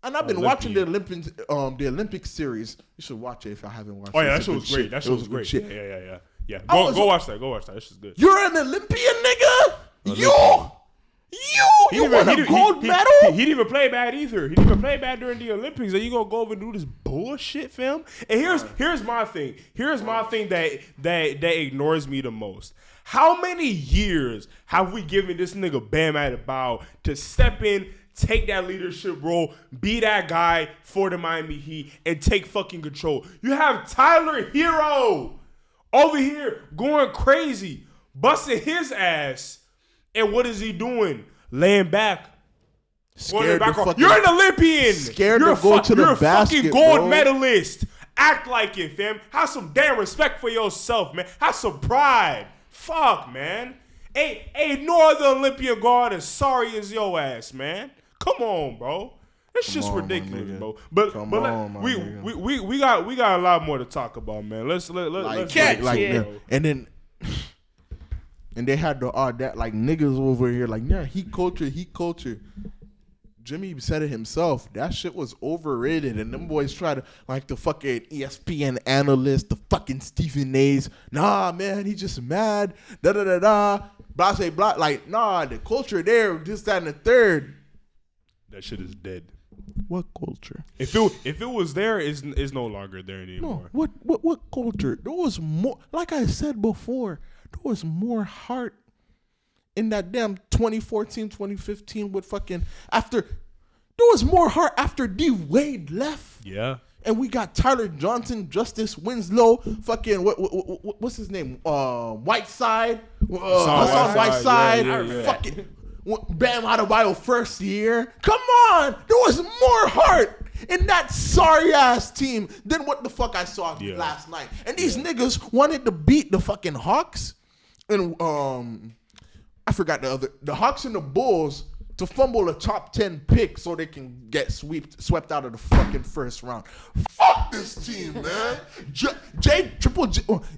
And I've been watching the Olympic series. You should watch it if I haven't watched it. Oh, yeah, that shit was great. That shit was great. Yeah. Yeah, go watch that. Go watch that. This is good. You're an Olympian, nigga. You won a gold medal. He didn't even play bad either. He didn't even play bad during the Olympics. And you gonna go over and do this bullshit, fam? And here's my thing. Here's my thing that ignores me the most. How many years have we given this nigga Bam Adebayo to step in, take that leadership role, be that guy for the Miami Heat, and take fucking control? You have Tyler Hero over here going crazy, busting his ass. And what is he doing? Laying back. Scared back to You're an Olympian. Scared to go to the basket, You're a fucking gold bro. medalist. Act like it, fam. Have some damn respect for yourself, man. Have some pride. Fuck, man. Ain't no other Olympian guard as sorry as your ass, man. Come on, bro. It's just ridiculous, bro. But we got a lot more to talk about, man. Let's catch it. And then and they had the that like niggas over here like, yeah, heat culture. Jimmy said it himself. That shit was overrated, and them boys try to like the fucking ESPN analyst, the fucking Stephen A's. Nah, man, he just mad. Da da da da. Blah say blah. Like, nah, the culture there, this, that, and the third. That shit is dead. What culture? If it was there, it's no longer there anymore. No, what culture? There was more. Like I said before, there was more heart in that damn 2014, 2015 with fucking after. There was more heart after D Wade left. Yeah. And we got Tyler Johnson, Justice Winslow, fucking what's his name? Whiteside, Hassan Whiteside, yeah. fucking Bam Adebayo first year. Come on, there was more heart in that sorry ass team than what the fuck I saw last night. And these niggas wanted to beat the fucking Hawks, and I forgot the Hawks and the Bulls to fumble a top 10 pick so they can get swept out of the fucking first round. Fuck this team, man.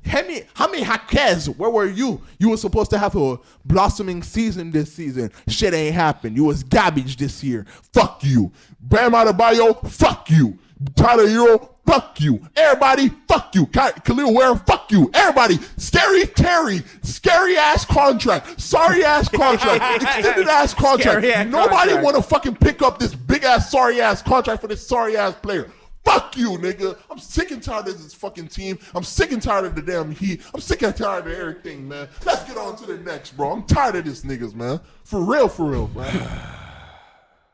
Hemi Haquez, where were you? You were supposed to have a blossoming season this season. Shit ain't happened. You was garbage this year. Fuck you. Bam Adebayo, fuck you. Tyler Hero, fuck you. Everybody, fuck you. Khalil Ware, fuck you. Everybody, Scary Terry, scary ass contract, sorry ass contract, extended ass contract. Nobody want to fucking pick up this big ass sorry ass contract for this sorry ass player. Fuck you, nigga. I'm sick and tired of this fucking team. I'm sick and tired of the damn Heat. I'm sick and tired of everything, man. Let's get on to the next, bro. I'm tired of this niggas, man. For real, man.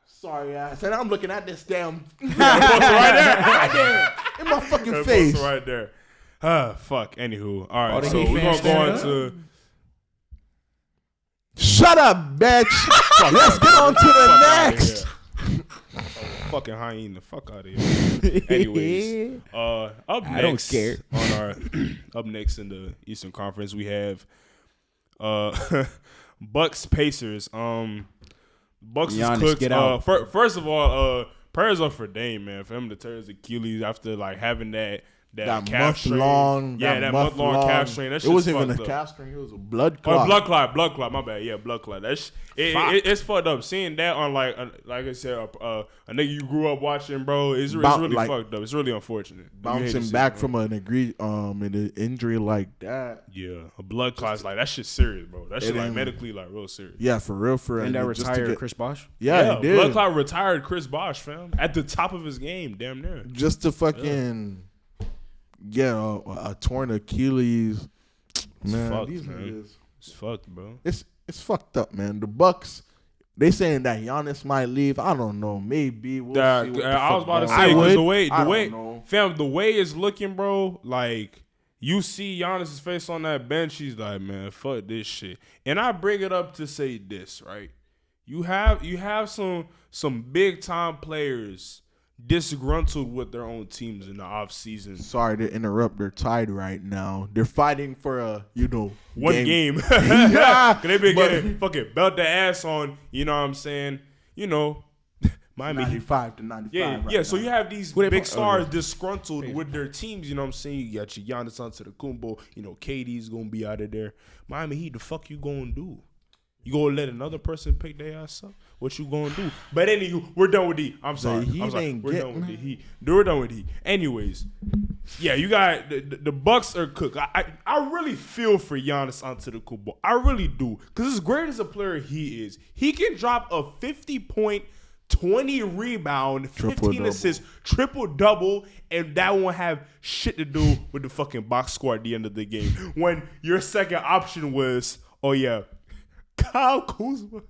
Sorry ass. And I'm looking at this damn right there. In my fucking face. Right there. Fuck. Anywho. All right. So we're going to go on to. Shut up, bitch. Let's get on to the next. Fucking hyena. Fuck out of here. Anyways. Up next. I don't care. On our up next in the Eastern Conference, we have Bucks Pacers. Bucks is cooked. Get out. First of all, prayers up for Dame, man, for him to tear his Achilles after like having that calf strain. That month long calf strain. That shit wasn't even a calf strain. It was a blood clot. Blood clot. My bad. Yeah, blood clot. It's fucked up. Seeing that on like I said, a nigga you grew up watching, bro. It's really fucked up. It's really unfortunate. Bouncing back from an an injury like that. Yeah, a blood clot's like that shit's serious, bro. That shit like medically like real serious. Yeah, for real. And that retired Chris Bosh. Yeah, he did. Blood clot retired Chris Bosh, fam, at the top of his game, damn near. Just to fucking. Yeah, a torn Achilles. Man, fucked, these man. niggas. It's fucked, bro. It's fucked up, man. The Bucks, they saying that Giannis might leave. I don't know. Maybe. We'll see what I was about to say the way it's looking, bro. Like you see Giannis's face on that bench, he's like, man, fuck this shit. And I bring it up to say this, right? You have some big time players disgruntled with their own teams in the offseason. Sorry to interrupt. They're tied right now. They're fighting for a, one game. Yeah. They been getting fucking belt their ass on, you know what I'm saying? Miami 95 to 95. Yeah. So you have these big stars disgruntled with their teams, you know what I'm saying? You got your Giannis Antetokounmpo, KD's gonna be out of there. Miami Heat, the fuck you gonna do? You gonna let another person pick their ass up? What you gonna do? But anywho, we're done with D. I'm sorry. We're done with the Heat. We're done with the Heat. Anyways, yeah, you got the Bucks are cooked. I really feel for Giannis Antetokounmpo. I really do. Because as great as a player he is, he can drop a 50-point, 20 rebound, 15 assists, triple-double, and that won't have shit to do with the fucking box score at the end of the game. When your second option was, oh yeah, Kyle Kuzma.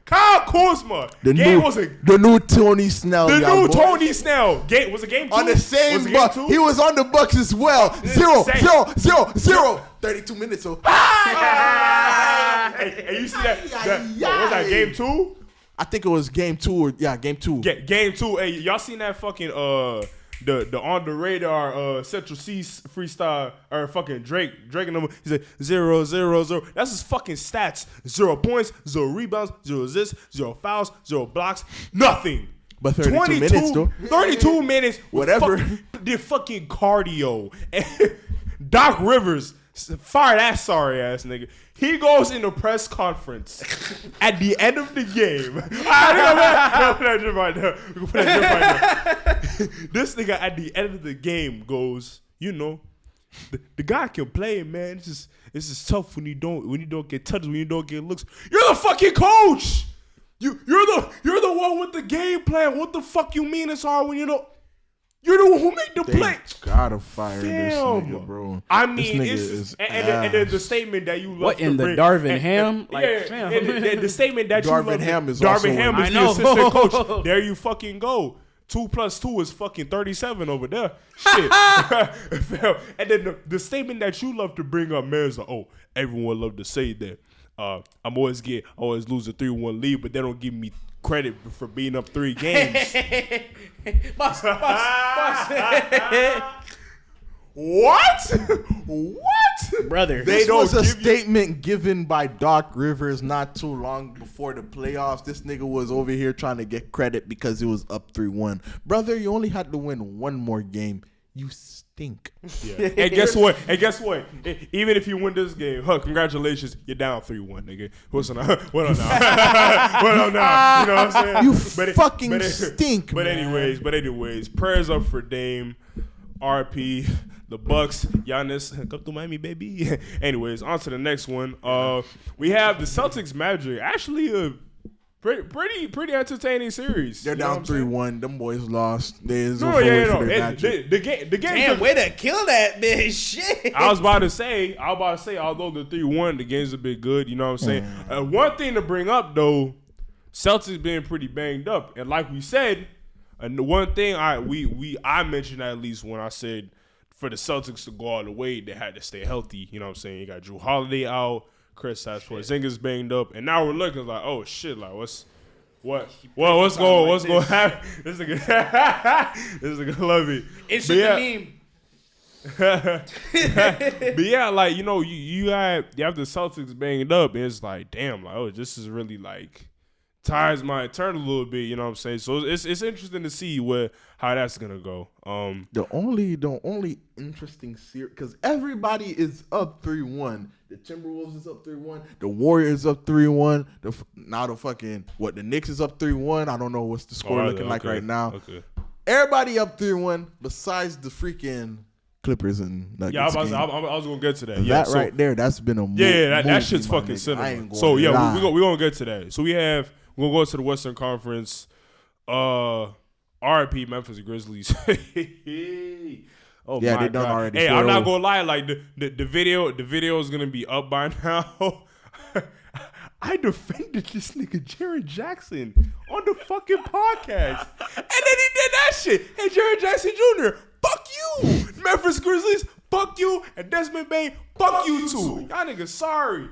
Kyle Kuzma. The new Tony Snell. The new Tony Snell. Was it game 2? On the same Bucks. He was on the Bucks as well. 0-0-0-0. 32 minutes. So. Hey, you see that? What was that, game 2? I think it was game 2 game 2. Game 2. Hey, y'all seen that fucking the on the radar Central Seas freestyle or fucking Drake and them? He said 0-0-0. That's his fucking stats. 0 points, 0 rebounds, 0 assists, 0 fouls, 0 blocks, nothing. But 32 minutes though. 32 minutes. Whatever. The fucking cardio. Doc Rivers, fire that sorry ass nigga. He goes in the press conference at the end of the game. This nigga at the end of the game goes, the guy can play, man. It's just tough when you don't get touches, when you don't get looks. You're the fucking coach. You're the one with the game plan. What the fuck you mean it's hard when you don't? You're the one who made the play. Gotta fire this nigga, bro. I mean, and the statement that you love what to in bring, the Darvin Ham? And the statement that Darvin you love. Ham is Darvin also Ham is the assistant coach. There you fucking go. 2 + 2 is fucking 37 over there. Shit. And then the statement that you love to bring up, man, is like, oh, everyone love to say that. I'm always lose a 3-1 lead, but they don't give me credit for being up 3 games. Boss. What? Brother. This was a statement given by Doc Rivers not too long before the playoffs. This nigga was over here trying to get credit because it was up 3-1. Brother, you only had to win one more game. You stink. Yeah. And guess what? Even if you win this game, congratulations, you're down 3-1, nigga. What on now? What on now? You know what I'm saying? You fucking stink. But anyways, prayers up for Dame, RP, the Bucks, Giannis, come to Miami, baby. Anyways, on to the next one. We have the Celtics Magic. Actually, a pretty entertaining series. They're down 3-1. Them boys lost. The game. Damn, way to kill that bitch. Shit. I was about to say, although the 3-1, the game's a bit good. You know what I'm saying? One thing to bring up though, Celtics being pretty banged up, and like we said, and the one thing I mentioned at least when I said for the Celtics to go all the way, they had to stay healthy. You know what I'm saying? You got Drew Holiday out. Chris Porzingis banged up, and now we're looking like, oh shit, like what's going to happen? This nigga love it. It's just a meme. But yeah, like you have the Celtics banged up, and it's like, damn, like, oh, this is really like tires my turn a little bit. You know what I'm saying? So it's interesting to see how that's gonna go. The only interesting series, because everybody is up 3-1. The Timberwolves is up 3-1. The Warriors up 3-1. The Knicks is up 3-1. I don't know what's the score looking like right now. Okay. Everybody up 3-1 besides the freaking Clippers and Nuggets. Yeah, I was gonna get to that. That right there, that's been a that shit's fucking cinema. So yeah, we're gonna get to that. So we're gonna go to the Western Conference. RIP Memphis Grizzlies. Oh yeah, they done already. Hey, I'm not gonna lie. Like the video is gonna be up by now. I defended this nigga Jaren Jackson on the fucking podcast, and then he did that shit. Hey, Jaren Jackson Jr., fuck you, Memphis Grizzlies, fuck you, and Desmond Bain, fuck you too. Y'all niggas sorry.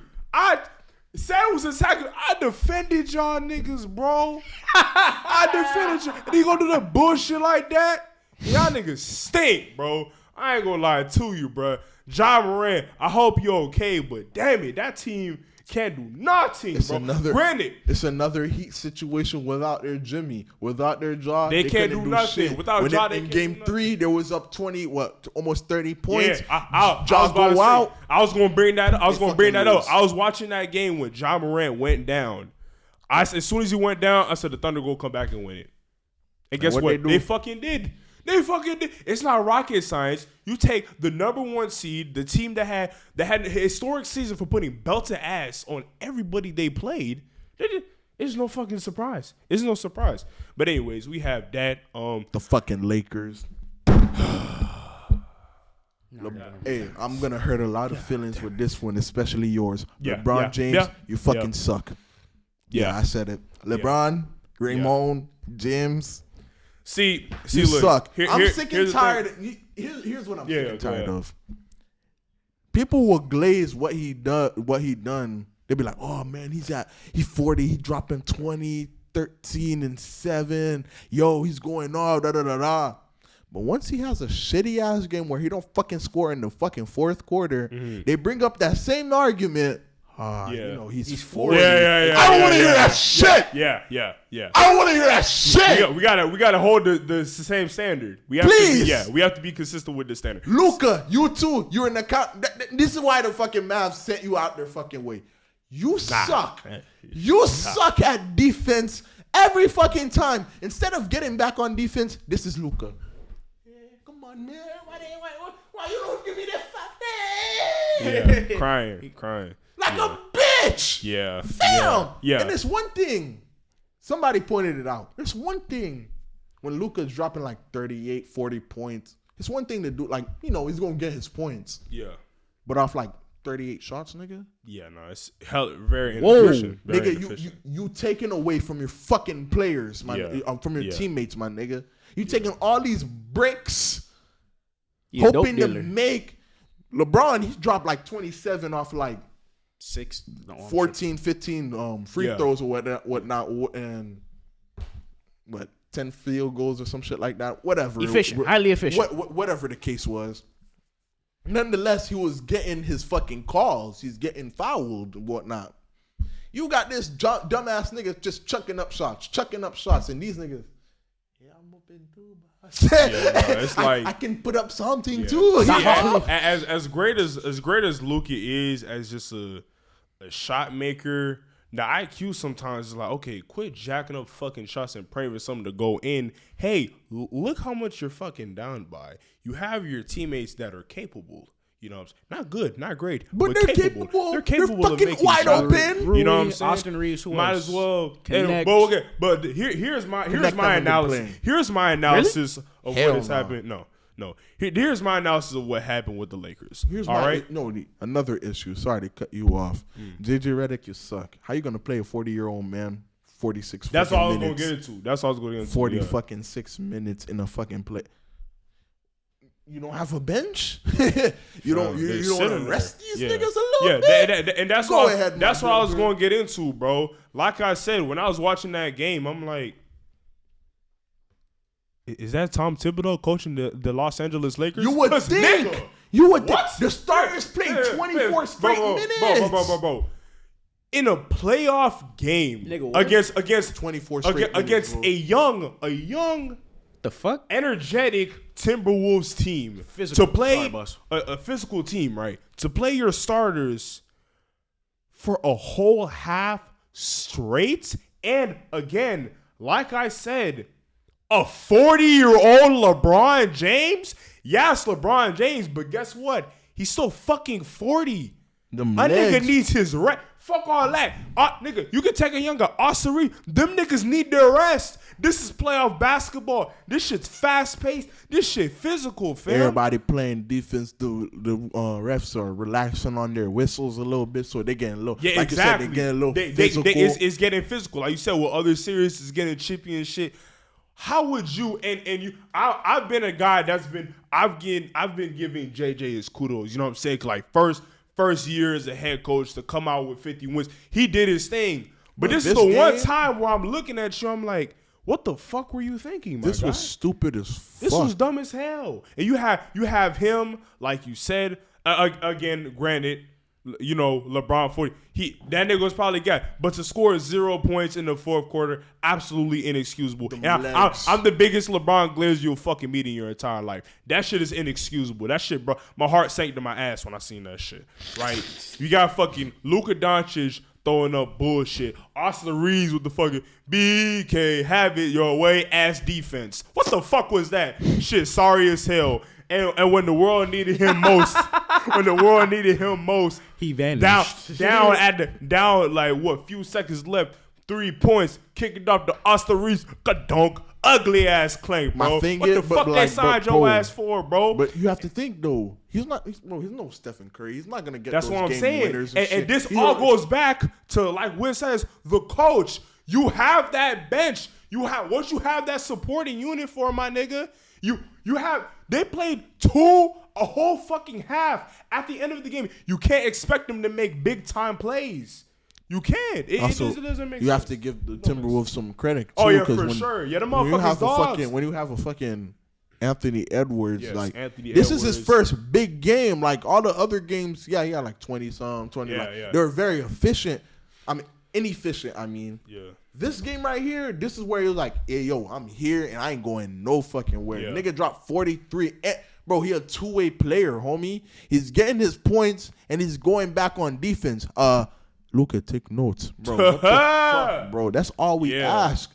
Sam was attacking. I defended y'all niggas, bro. I defended you, and he gonna do that bullshit like that. Y'all niggas stink, bro. I ain't gonna lie to you, bro. Ja Morant, I hope you're okay, but damn it, that team Can't do nothing, bro. Granted, it's another Heat situation without their Jimmy, without their jaw. They can't do nothing. Shit. Without jaw, in game 3, there was up 20, almost 30 points. Yeah, Jaw go out. I was gonna bring that up. Lose. I was watching that game when Ja Morant went down. As soon as he went down, I said the Thunder go come back and win it. And guess what? They fucking did. It's not rocket science. You take the number 1 seed, the team that had a historic season for putting belt to ass on everybody they played. It's no fucking surprise. It's no surprise. But anyways, we have that. The fucking Lakers. Hey, I'm gonna hurt a lot of feelings with this one, especially yours. LeBron James, you fucking suck. Yeah, I said it. LeBron, Raymond, James. See, you look, suck. I'm sick and tired. Here's what I'm sick and tired of. People will glaze what he done. They'll be like, oh man, he's 40. He dropping 20, 13, and 7. Yo, he's going off. Da da da da. But once he has a shitty ass game where he don't fucking score in the fucking fourth quarter, they bring up that same argument. You know, he's 40. Yeah. I don't want to hear that shit. Yeah. I don't want to hear that shit. We gotta hold the same standard. We have to be consistent with the standard. Luka, you too. You're in the this is why the fucking Mavs sent you out their fucking way. You suck. You suck at defense every fucking time. Instead of getting back on defense, this is Luka. Yeah, come on, man. Why you don't give me that Yeah, crying. Like a bitch. Yeah. Fam. Yeah. And there's one thing. Somebody pointed it out. There's one thing when Luka's dropping like 38, 40 points. It's one thing to do, like, you know, he's going to get his points. Yeah. But off like 38 shots, nigga. Yeah, no, it's very inefficient. Whoa. Nigga, you taking away from your fucking players, from your teammates, my nigga. You taking all these bricks, hoping to make LeBron, he's dropped like 27 off like 14, 15 free throws or whatnot, and 10 field goals or some shit like that. Whatever. Efficient. Highly efficient. Whatever the case was. Nonetheless, he was getting his fucking calls. He's getting fouled and whatnot. You got this dumbass nigga just chucking up shots. And these niggas, I'm open too. It's like I can put up something too. As great as Luka is as just a shot maker, the IQ sometimes is like, okay, quit jacking up fucking shots and praying for something to go in. Hey, look how much you're fucking down by. You have your teammates that are capable. You know, not good, not great, but they're capable. They're capable of making wide shots. Open. You know what I'm saying? Austin Reeves, who might else? as well. Connect. But here's my analysis. Here's my analysis of what has happened. No. Here's my analysis of what happened with the Lakers. Another issue. Sorry to cut you off. JJ Redick, you suck. How you gonna play a 40-year-old man 46 fucking minutes? That's all I was gonna get into. 40 fucking 6 minutes in a fucking play. You don't have a bench. you don't rest these niggas a little bit. And that's what I was going to get into, bro. Like I said, when I was watching that game, I'm like, is that Tom Thibodeau coaching the Los Angeles Lakers? You would think. The starters played 24 straight minutes. Bro. In a playoff game against 24 straight against a young the fuck energetic Timberwolves team to play a physical team, right? To play your starters for a whole half straight, and again, like I said, a 40-year-old LeBron James. Yes, LeBron James, but guess what? He's still fucking 40. Nigga needs his rest. Fuck all that. Nigga, you can take a younger Ossery. Them niggas need their rest. This is playoff basketball. This shit's fast-paced. This shit physical, fam. Everybody playing defense. The refs are relaxing on their whistles a little bit, so they getting a little. Yeah, like exactly. You said, they getting a little physical. It's getting physical. Like you said, with other series, it's getting chippy and shit. How would you and you? I've been a guy that's been. I've been giving JJ his kudos. You know what I'm saying? Like first year as a head coach to come out with 50 wins, he did his thing. But this is the one time where I'm looking at you, I'm like, what the fuck were you thinking, my This guy? was stupid as fuck. This was dumb as hell. And you have him, like you said, again, granted, you know, LeBron 40. That nigga was probably got. But to score 0 points in the fourth quarter, absolutely inexcusable. And I'm the biggest LeBron glazer you'll fucking meet in your entire life. That shit is inexcusable. That shit, bro. My heart sank to my ass when I seen that shit. Right? You got fucking Luka Doncic throwing up bullshit. Austin Reeves with the fucking BK, have it your way ass defense. What the fuck was that? Shit, sorry as hell. And when the world needed him most, he vanished. Down like what, few seconds left, 3 points, kicking off the Austin Reeves, kadonk, ugly ass claim, bro. My thing what is, the fuck like, they signed your ass for, bro? But you have to think though, he's no Stephen Curry. He's not gonna get. That's those what I'm game saying. winners And this all goes back to, like Will says, the coach. You have that bench. Once you have that supporting unit for my nigga, they played a whole fucking half. At the end of the game, you can't expect them to make big time plays. You can't. It doesn't make sense. You have to give the Timberwolves some credit too. Oh yeah, for sure. Yeah, the motherfuckers dogs. When you have a fucking Anthony Edwards, yes, like Anthony this Edwards. is his first big game. Like all the other games, yeah, like 20. Yeah. They were very efficient. Inefficient. Yeah. This game right here, this is where he was like, hey, yo, I'm here and I ain't going no fucking where. Yeah. Nigga dropped 43. Bro, he a two-way player, homie. He's getting his points and he's going back on defense. Luka, take notes. Bro, what the fuck, bro? That's all we ask.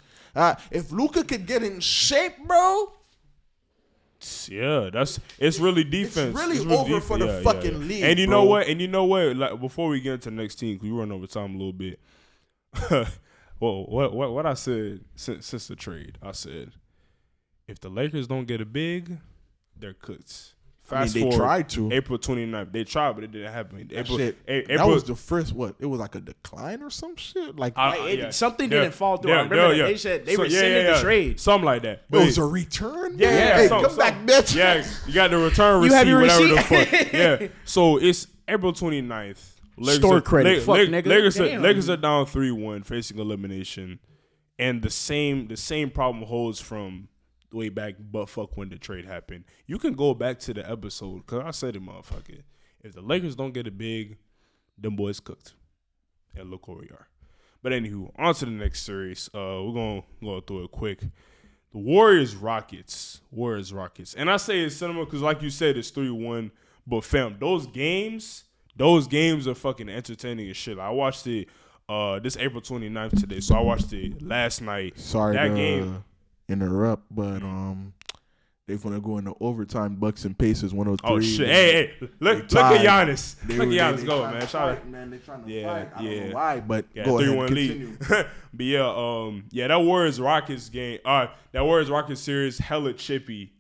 If Luka could get in shape, bro. Yeah, it's really defense. It's really over for the fucking league. And you bro. know what? Like before we get into the next team, because we run over time a little bit. Well, what I said since the trade, I said if the Lakers don't get a big, they're cooked. Fast forward, tried to. April 29th. They tried, but it didn't happen. That was the first, it was like a decline or some shit? Like something didn't fall through. I remember they said they rescinded the trade. Something like that. It was a return? Yeah. Hey, come back, bitch. Yeah, you got the return receipt, have your whatever receipt? the fuck. Yeah. So it's April 29th. Store credit. Fuck, nigga. Lakers are down 3-1, facing elimination. And the same problem holds from way back, but fuck when the trade happened. You can go back to the episode, because I said it, motherfucker. If the Lakers don't get it big, them boys cooked. And look where we are. But anywho, on to the next series. We're going to go through it quick. The Warriors-Rockets. And I say it's cinema because, like you said, it's 3-1. But, fam, those games are fucking entertaining as shit. I watched it this April 29th today, so I watched it last night. Sorry that to game interrupt, but they're gonna go into overtime. Bucks and Pacers 103. Oh shit! Hey, look at Giannis. Look at Giannis go, man. They're trying to fight. I don't know why, but yeah, go ahead, 3-1 continue. lead. But that Warriors-Rockets game. That Warriors-Rockets series, hella chippy.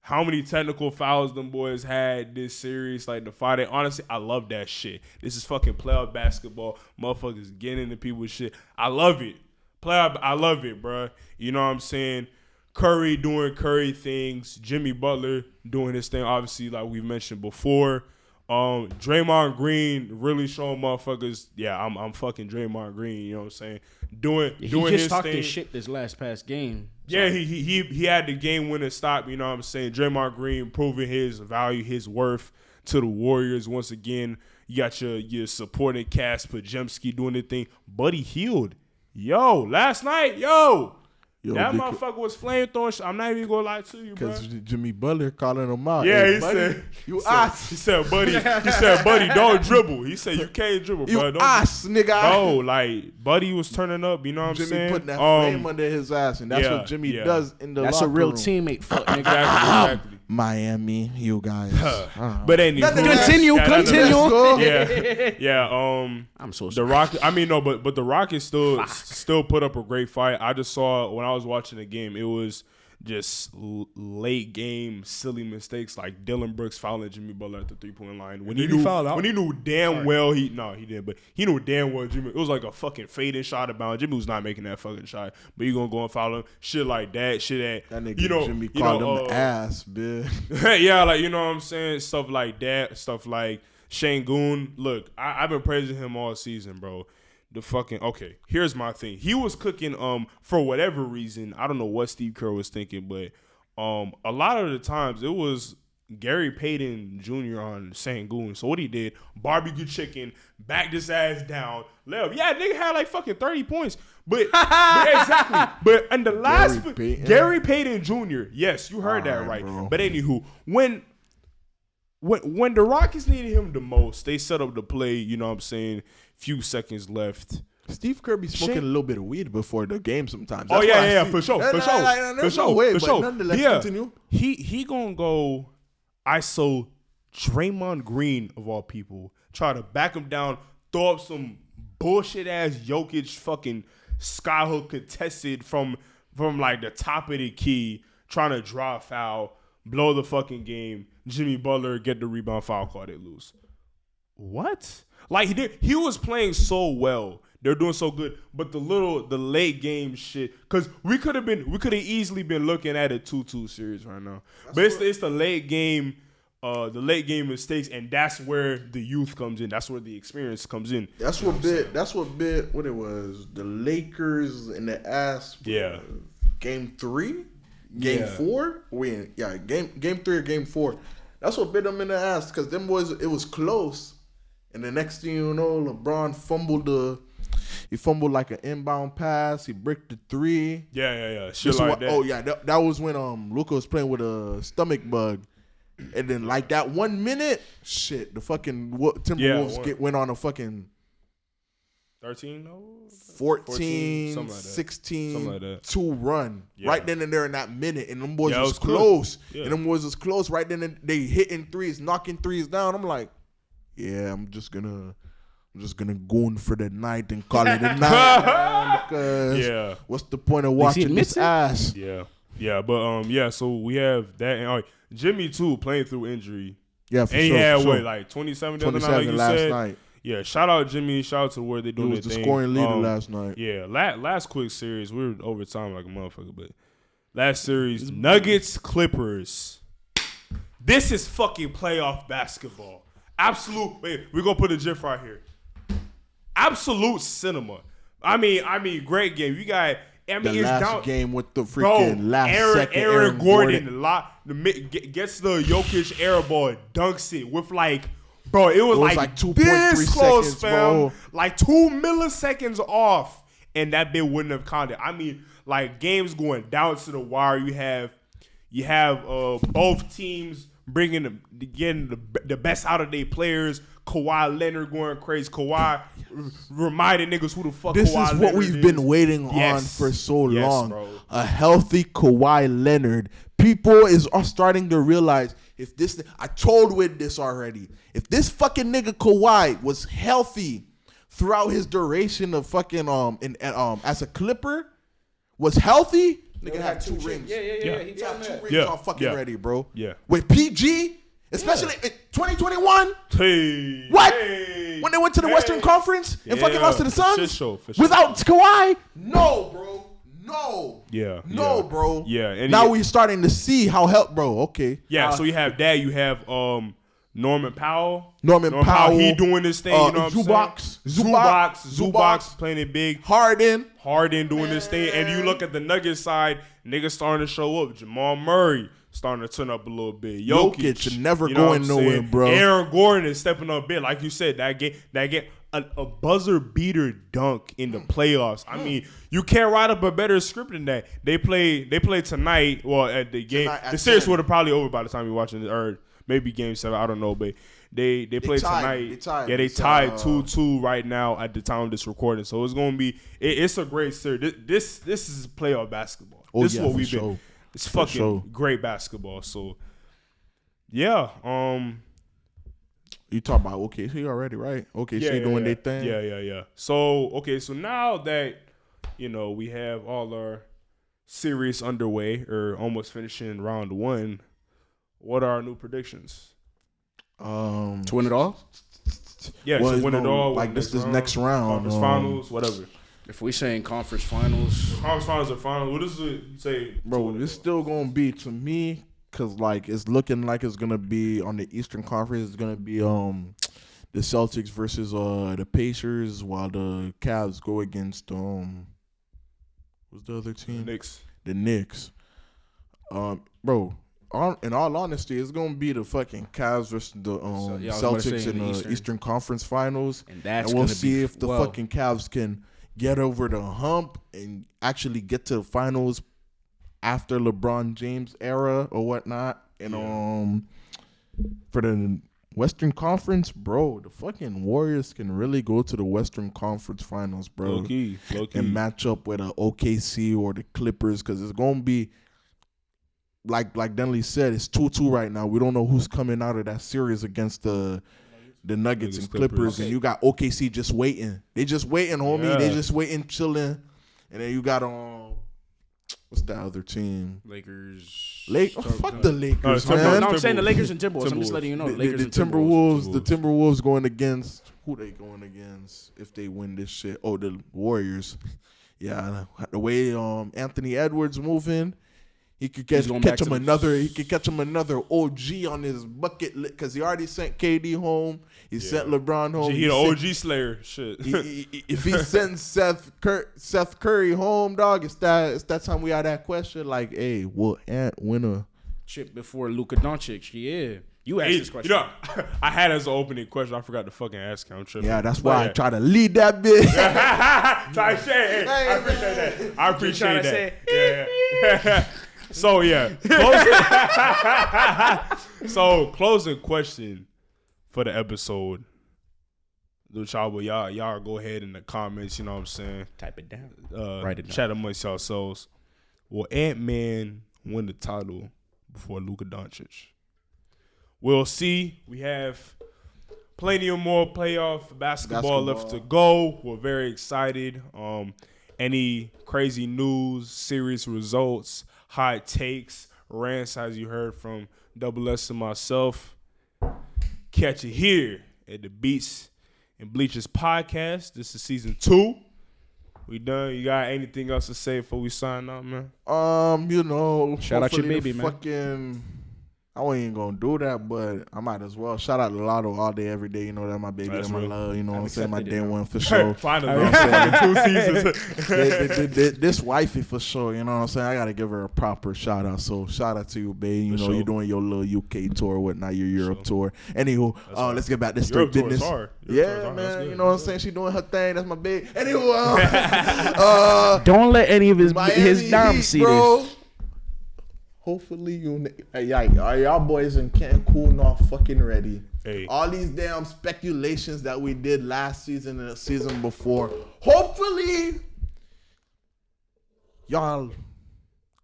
How many technical fouls them boys had this series, like the Friday. Honestly, I love that shit. This is fucking playoff basketball. Motherfuckers getting into people's shit. I love it. I love it, bro. You know what I'm saying? Curry doing Curry things. Jimmy Butler doing his thing, obviously, like we mentioned before. Draymond Green really showing motherfuckers, I'm fucking Draymond Green, you know what I'm saying? Doing his thing. He just talked his shit this last past game. Yeah, he had the game winner stop, you know what I'm saying? Draymond Green proving his value, his worth to the Warriors once again. You got your supporting cast, Pajemski doing the thing. Buddy Hield. Last night, that motherfucker was flamethrowing. I'm not even gonna lie to you, bro. Because Jimmy Butler calling him out. Yeah, hey, he buddy, said, you ass. He said, buddy, don't dribble. He said, you can't dribble, bro. You ass, nigga. Bro, like, Buddy was turning up, you know what I'm Jimmy saying? putting that flame under his ass, and that's what Jimmy does in the locker room. That's a real teammate, fuck, nigga. Exactly. Miami, you guys. But anyway, continue. I'm so sorry. The Rockets. I mean, no, but the Rockets still put up a great fight. I just saw when I was watching the game, it was just late game silly mistakes like Dylan Brooks fouling Jimmy Butler at the 3-point line when he knew damn well he didn't, but he knew damn well Jimmy, it was like a fucking fading shot about Jimmy was not making that fucking shot, but you gonna go and foul him, shit like that, shit that nigga Jimmy called him the ass, bitch. Yeah, like, you know what I'm saying, stuff like that, stuff like Şengün. Look, I've been praising him all season, bro. Okay, here's my thing. He was cooking for whatever reason. I don't know what Steve Kerr was thinking, but a lot of the times it was Gary Payton Jr. on Sangoon. So what he did, barbecue chicken, backed his ass down, left. Yeah, nigga had like fucking 30 points. But exactly. But in the last Gary Payton Jr. Yes, you heard that right. Bro. But anywho, when the Rockets needed him the most, they set up the play, you know what I'm saying, few seconds left. Steve Kerr be smoking a little bit of weed before the game sometimes. That's for sure. Nonetheless, continue. He gonna go ISO Draymond Green of all people, try to back him down, throw up some bullshit ass Jokic fucking skyhook contested from like the top of the key, trying to draw a foul, blow the fucking game. Jimmy Butler get the rebound, foul call, they lose. What? Like he was playing so well. They're doing so good, but the late game shit, because we could have easily been looking at a 2-2 series right now. But it's the late game mistakes, and that's where the youth comes in. That's where the experience comes in. That's what bit what it was. The Lakers in the ass. Yeah. Game 3, game 4. Game 3 or game 4. That's what bit them in the ass, because them boys, it was close, and the next thing you know, LeBron fumbled like an inbound pass. He bricked the 3. Yeah. Shit like that. Oh yeah, that was when Luka was playing with a stomach bug, and then like that 1 minute, shit, the fucking Timberwolves went on a fucking 13, 14, something like that. 16, something like that. 2 run right then and there in that minute, and them boys was close. And them boys was close right then, and they hitting threes, knocking threes down. I'm like, yeah, I'm just gonna go in for the night and call it a night, man, because what's the point of watching this ass? But so we have that, and Jimmy too playing through injury. Yeah, for and sure. He had sure. like 27 like you last said. night. Yeah, shout out Jimmy. Shout out to where they doing their thing. He was the scoring leader last night. Yeah, last quick series, we were overtime like a motherfucker, but last series, Nuggets Clippers. This is fucking playoff basketball. Absolute. Wait, we're gonna put a GIF right here. Absolute cinema. I mean, great game. You got. The last game with the freaking second Aaron Gordon gets the Jokic air ball, dunks it with like. Bro, it was like 2.3 seconds, fam. Bro. Like 2 milliseconds off, and that bit wouldn't have counted. I mean, like games going down to the wire. You have both teams getting the best out of their players. Kawhi Leonard going crazy. Kawhi reminding niggas who the fuck this Kawhi is what Leonard we've been waiting on for so long. Bro. A healthy Kawhi Leonard. People are starting to realize if this. I told Wid this already. If this fucking nigga Kawhi was healthy throughout his duration of fucking as a Clipper, was healthy, nigga had 2 rings. Yeah. He told me 2 rings all fucking ready, bro. Yeah. With PG. Especially in 2021. Hey, what? Hey, when they went to the Western Conference and fucking lost to the Suns? For sure. Without Kawhi? No, bro. No. Yeah. No, bro. Yeah. And now we're starting to see how bro. Okay. Yeah, so you have that. You have Norman Powell. Norman Powell. He doing this thing. You know what I'm saying? Zubac playing it big. Harden doing this thing. And you look at the Nuggets side, niggas starting to show up. Jamal Murray starting to turn up a little bit. Jokic never going nowhere, bro. Aaron Gordon is stepping up a bit. Like you said, that game a buzzer beater dunk in the playoffs. I mean, you can't write up a better script than that. They play tonight. Well, at the game, the series would have probably over by the time you're watching it, or maybe game 7. I don't know, but they play tonight. They tied 2-2 right now at the time of this recording. So it's gonna be it's a great series. This is playoff basketball. This is what we've been. It's fucking great basketball. So yeah, you talk about OKC already, right? OKC doing their thing. Yeah. So now that we have all our series underway or almost finishing round 1, what are our new predictions? To win it all? Yeah, to win it all. Like this next round. Conference finals, whatever. If we saying conference finals. Conference finals or finals, what does it say? Bro, it's still going to be, to me, because like it's looking like it's going to be on the Eastern Conference. It's going to be the Celtics versus the Pacers, while the Cavs go against what's the other team? The Knicks. The Knicks. Bro, in all honesty, it's gonna be the fucking Cavs versus the Celtics in the Eastern Conference Finals, and we'll see if the fucking Cavs can get over the hump and actually get to the finals after LeBron James era or whatnot. And for the Western Conference, bro, the fucking Warriors can really go to the Western Conference Finals, bro, low key. and match up with a OKC or the Clippers, because it's gonna be like Denley said, it's 2-2 right now. We don't know who's coming out of that series against the Nuggets and Clippers, and you got OKC just waiting. They just waiting, homie. Yeah. They just waiting, chilling, and then you got what's that other team? Lakers. Fuck the Lakers, man. No, I'm saying the Lakers and Timberwolves. I'm just letting you know. The Timberwolves going against, who they going against if they win this shit? Oh, the Warriors. Yeah, the way Anthony Edwards moving, he could catch him another. He could catch him another OG on his bucket list, because he already sent KD home. He sent LeBron home. He the OG slayer. Shit. If he sends Seth Curry home, dog, it's that time we had that question like, hey, will Ant win a chip before Luka Doncic? Yeah. You asked this question. You know, I had as an opening question. I forgot to fucking ask him. Yeah, that's why I try to lead that bit. I appreciate that. Yeah. So closing question for the episode. Y'all go ahead in the comments. You know what I'm saying? Type it down. Write it down. Chat amongst yourselves. Will Ant-Man win the title before Luka Doncic? We'll see. We have plenty of more playoff basketball left to go. We're very excited. Any crazy news, series results, hot takes, rants, as you heard from Double S and myself, catch it here at the Beats and Bleachers podcast. This is season 2. We done. You got anything else to say before we sign up, man? Shout out your baby, man. I ain't gonna do that, but I might as well. Shout out to Lotto all day, every day. You know that my baby, that's my love. You know what I'm saying? My day one for sure. Finally, you know what I'm saying? 2 seasons. This wifey for sure. You know what I'm saying? I gotta give her a proper shout out. So shout out to you, babe. You know you're doing your little UK tour, whatnot, your Europe tour. Anywho, let's get back to straight business. Man. You know what I'm saying? She doing her thing. That's my babe. Anywho, don't let any of his doms see this. Hopefully y'all boys in Cancun all fucking ready. Hey. All these damn speculations that we did last season and the season before. Hopefully y'all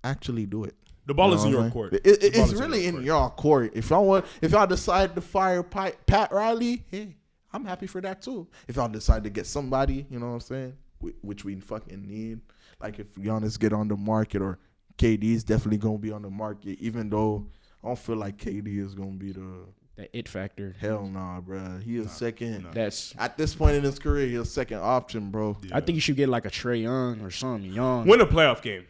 actually do it. The ball is in your court. It's really in your court. If y'all decide to fire Pat Riley, hey, I'm happy for that too. If y'all decide to get somebody, you know what I'm saying, which we fucking need, like if Giannis get on the market, or KD is definitely going to be on the market, even though I don't feel like KD is going to be the it factor. Hell nah, bro. He is second. That's at this point in his career, he's a second option, bro. Yeah. I think you should get like a Trae Young or something young. Win a playoff game.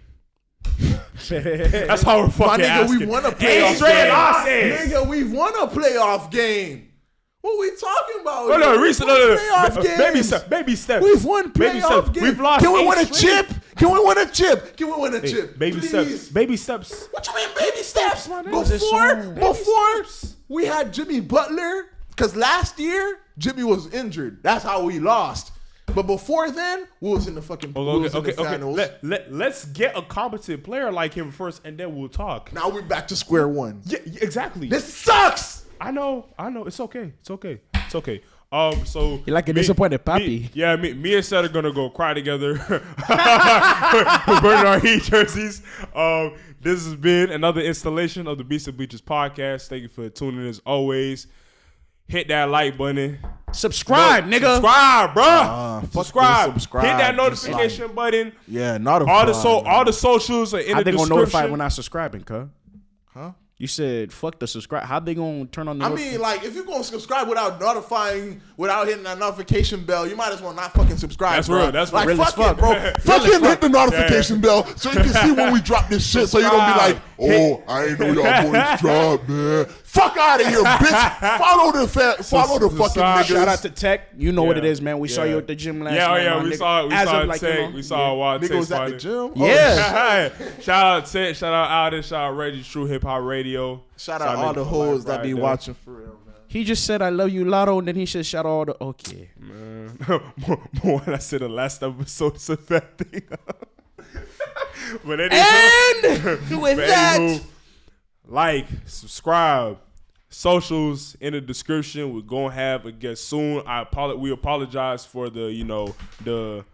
That's how we're fucking asking. We won a playoff game. Nigga, we won a playoff game. What we talking about? Baby steps. We've won playoff games. We've lost. Can we win a chip? Can we win a chip? Baby steps. Baby steps. What you mean baby steps? Before we had Jimmy Butler, because last year Jimmy was injured. That's how we lost. But before then, we was in the fucking finals. Let's get a competent player like him first, and then we'll talk. Now we're back to square one. Yeah, exactly. This sucks. I know. It's okay. So you like a disappointed papi. Me and Seth are gonna go cry together. Burning our Heat jerseys. This has been another installation of the Beats and Bleachers podcast. Thank you for tuning in as always. Hit that like button. Subscribe, nigga. Subscribe, bro. Subscribe. Hit that notification button. Yeah, notify. All the socials are in the description. How they gonna notify when I'm subscribing, cuz? Huh? You said fuck the subscribe. How they gonna turn on the notification? I mean, like, if you're gonna subscribe without notifying, without hitting that notification bell, you might as well not fucking subscribe. That's bro. real. That's like, real. Fuck it, bro. Fucking hit the notification bell so you can see when we drop this shit. So you don't be like, oh, I ain't know y'all boys dropped, man. Fuck out of here, bitch. Follow the fucking niggas. Shout out to Tech. You know what it Yeah. is, man. We saw you at the gym last night. Yeah, my we nigga. saw As of, like, Tech. you know, We saw Wild Nigga Tech was at the fighting. gym. Yeah. Shout out Tech. Shout out Alden. Shout out Reggie. TRU Hip Hop Radio. Shout out all the hoes that be watching for real, man. He just said I love you, Lotto, and then he said shout out all the okay. Man, more when I said the last episode, it's a bad thing. But And with but that, anywho, like, subscribe, socials in the description. We're gonna have a guest soon. We apologize for the the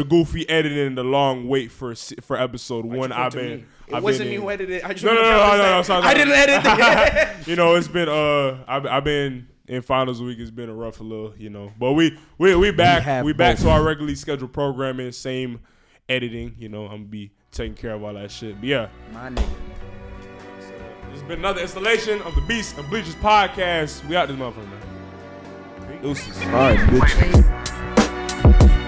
goofy editing and the long wait for episode one. It wasn't me who edited it. I just No, sorry. I didn't edit it. You know, it's been I've been in finals week. It's been a rough little, you know, but we back. We back to our regularly scheduled programming. Same editing. You know, I'm gonna be taking care of all that shit. But yeah, My nigga. this has been another installation of the Beast and Bleachers podcast. We out this motherfucker, man. Deuces. All right, bitch.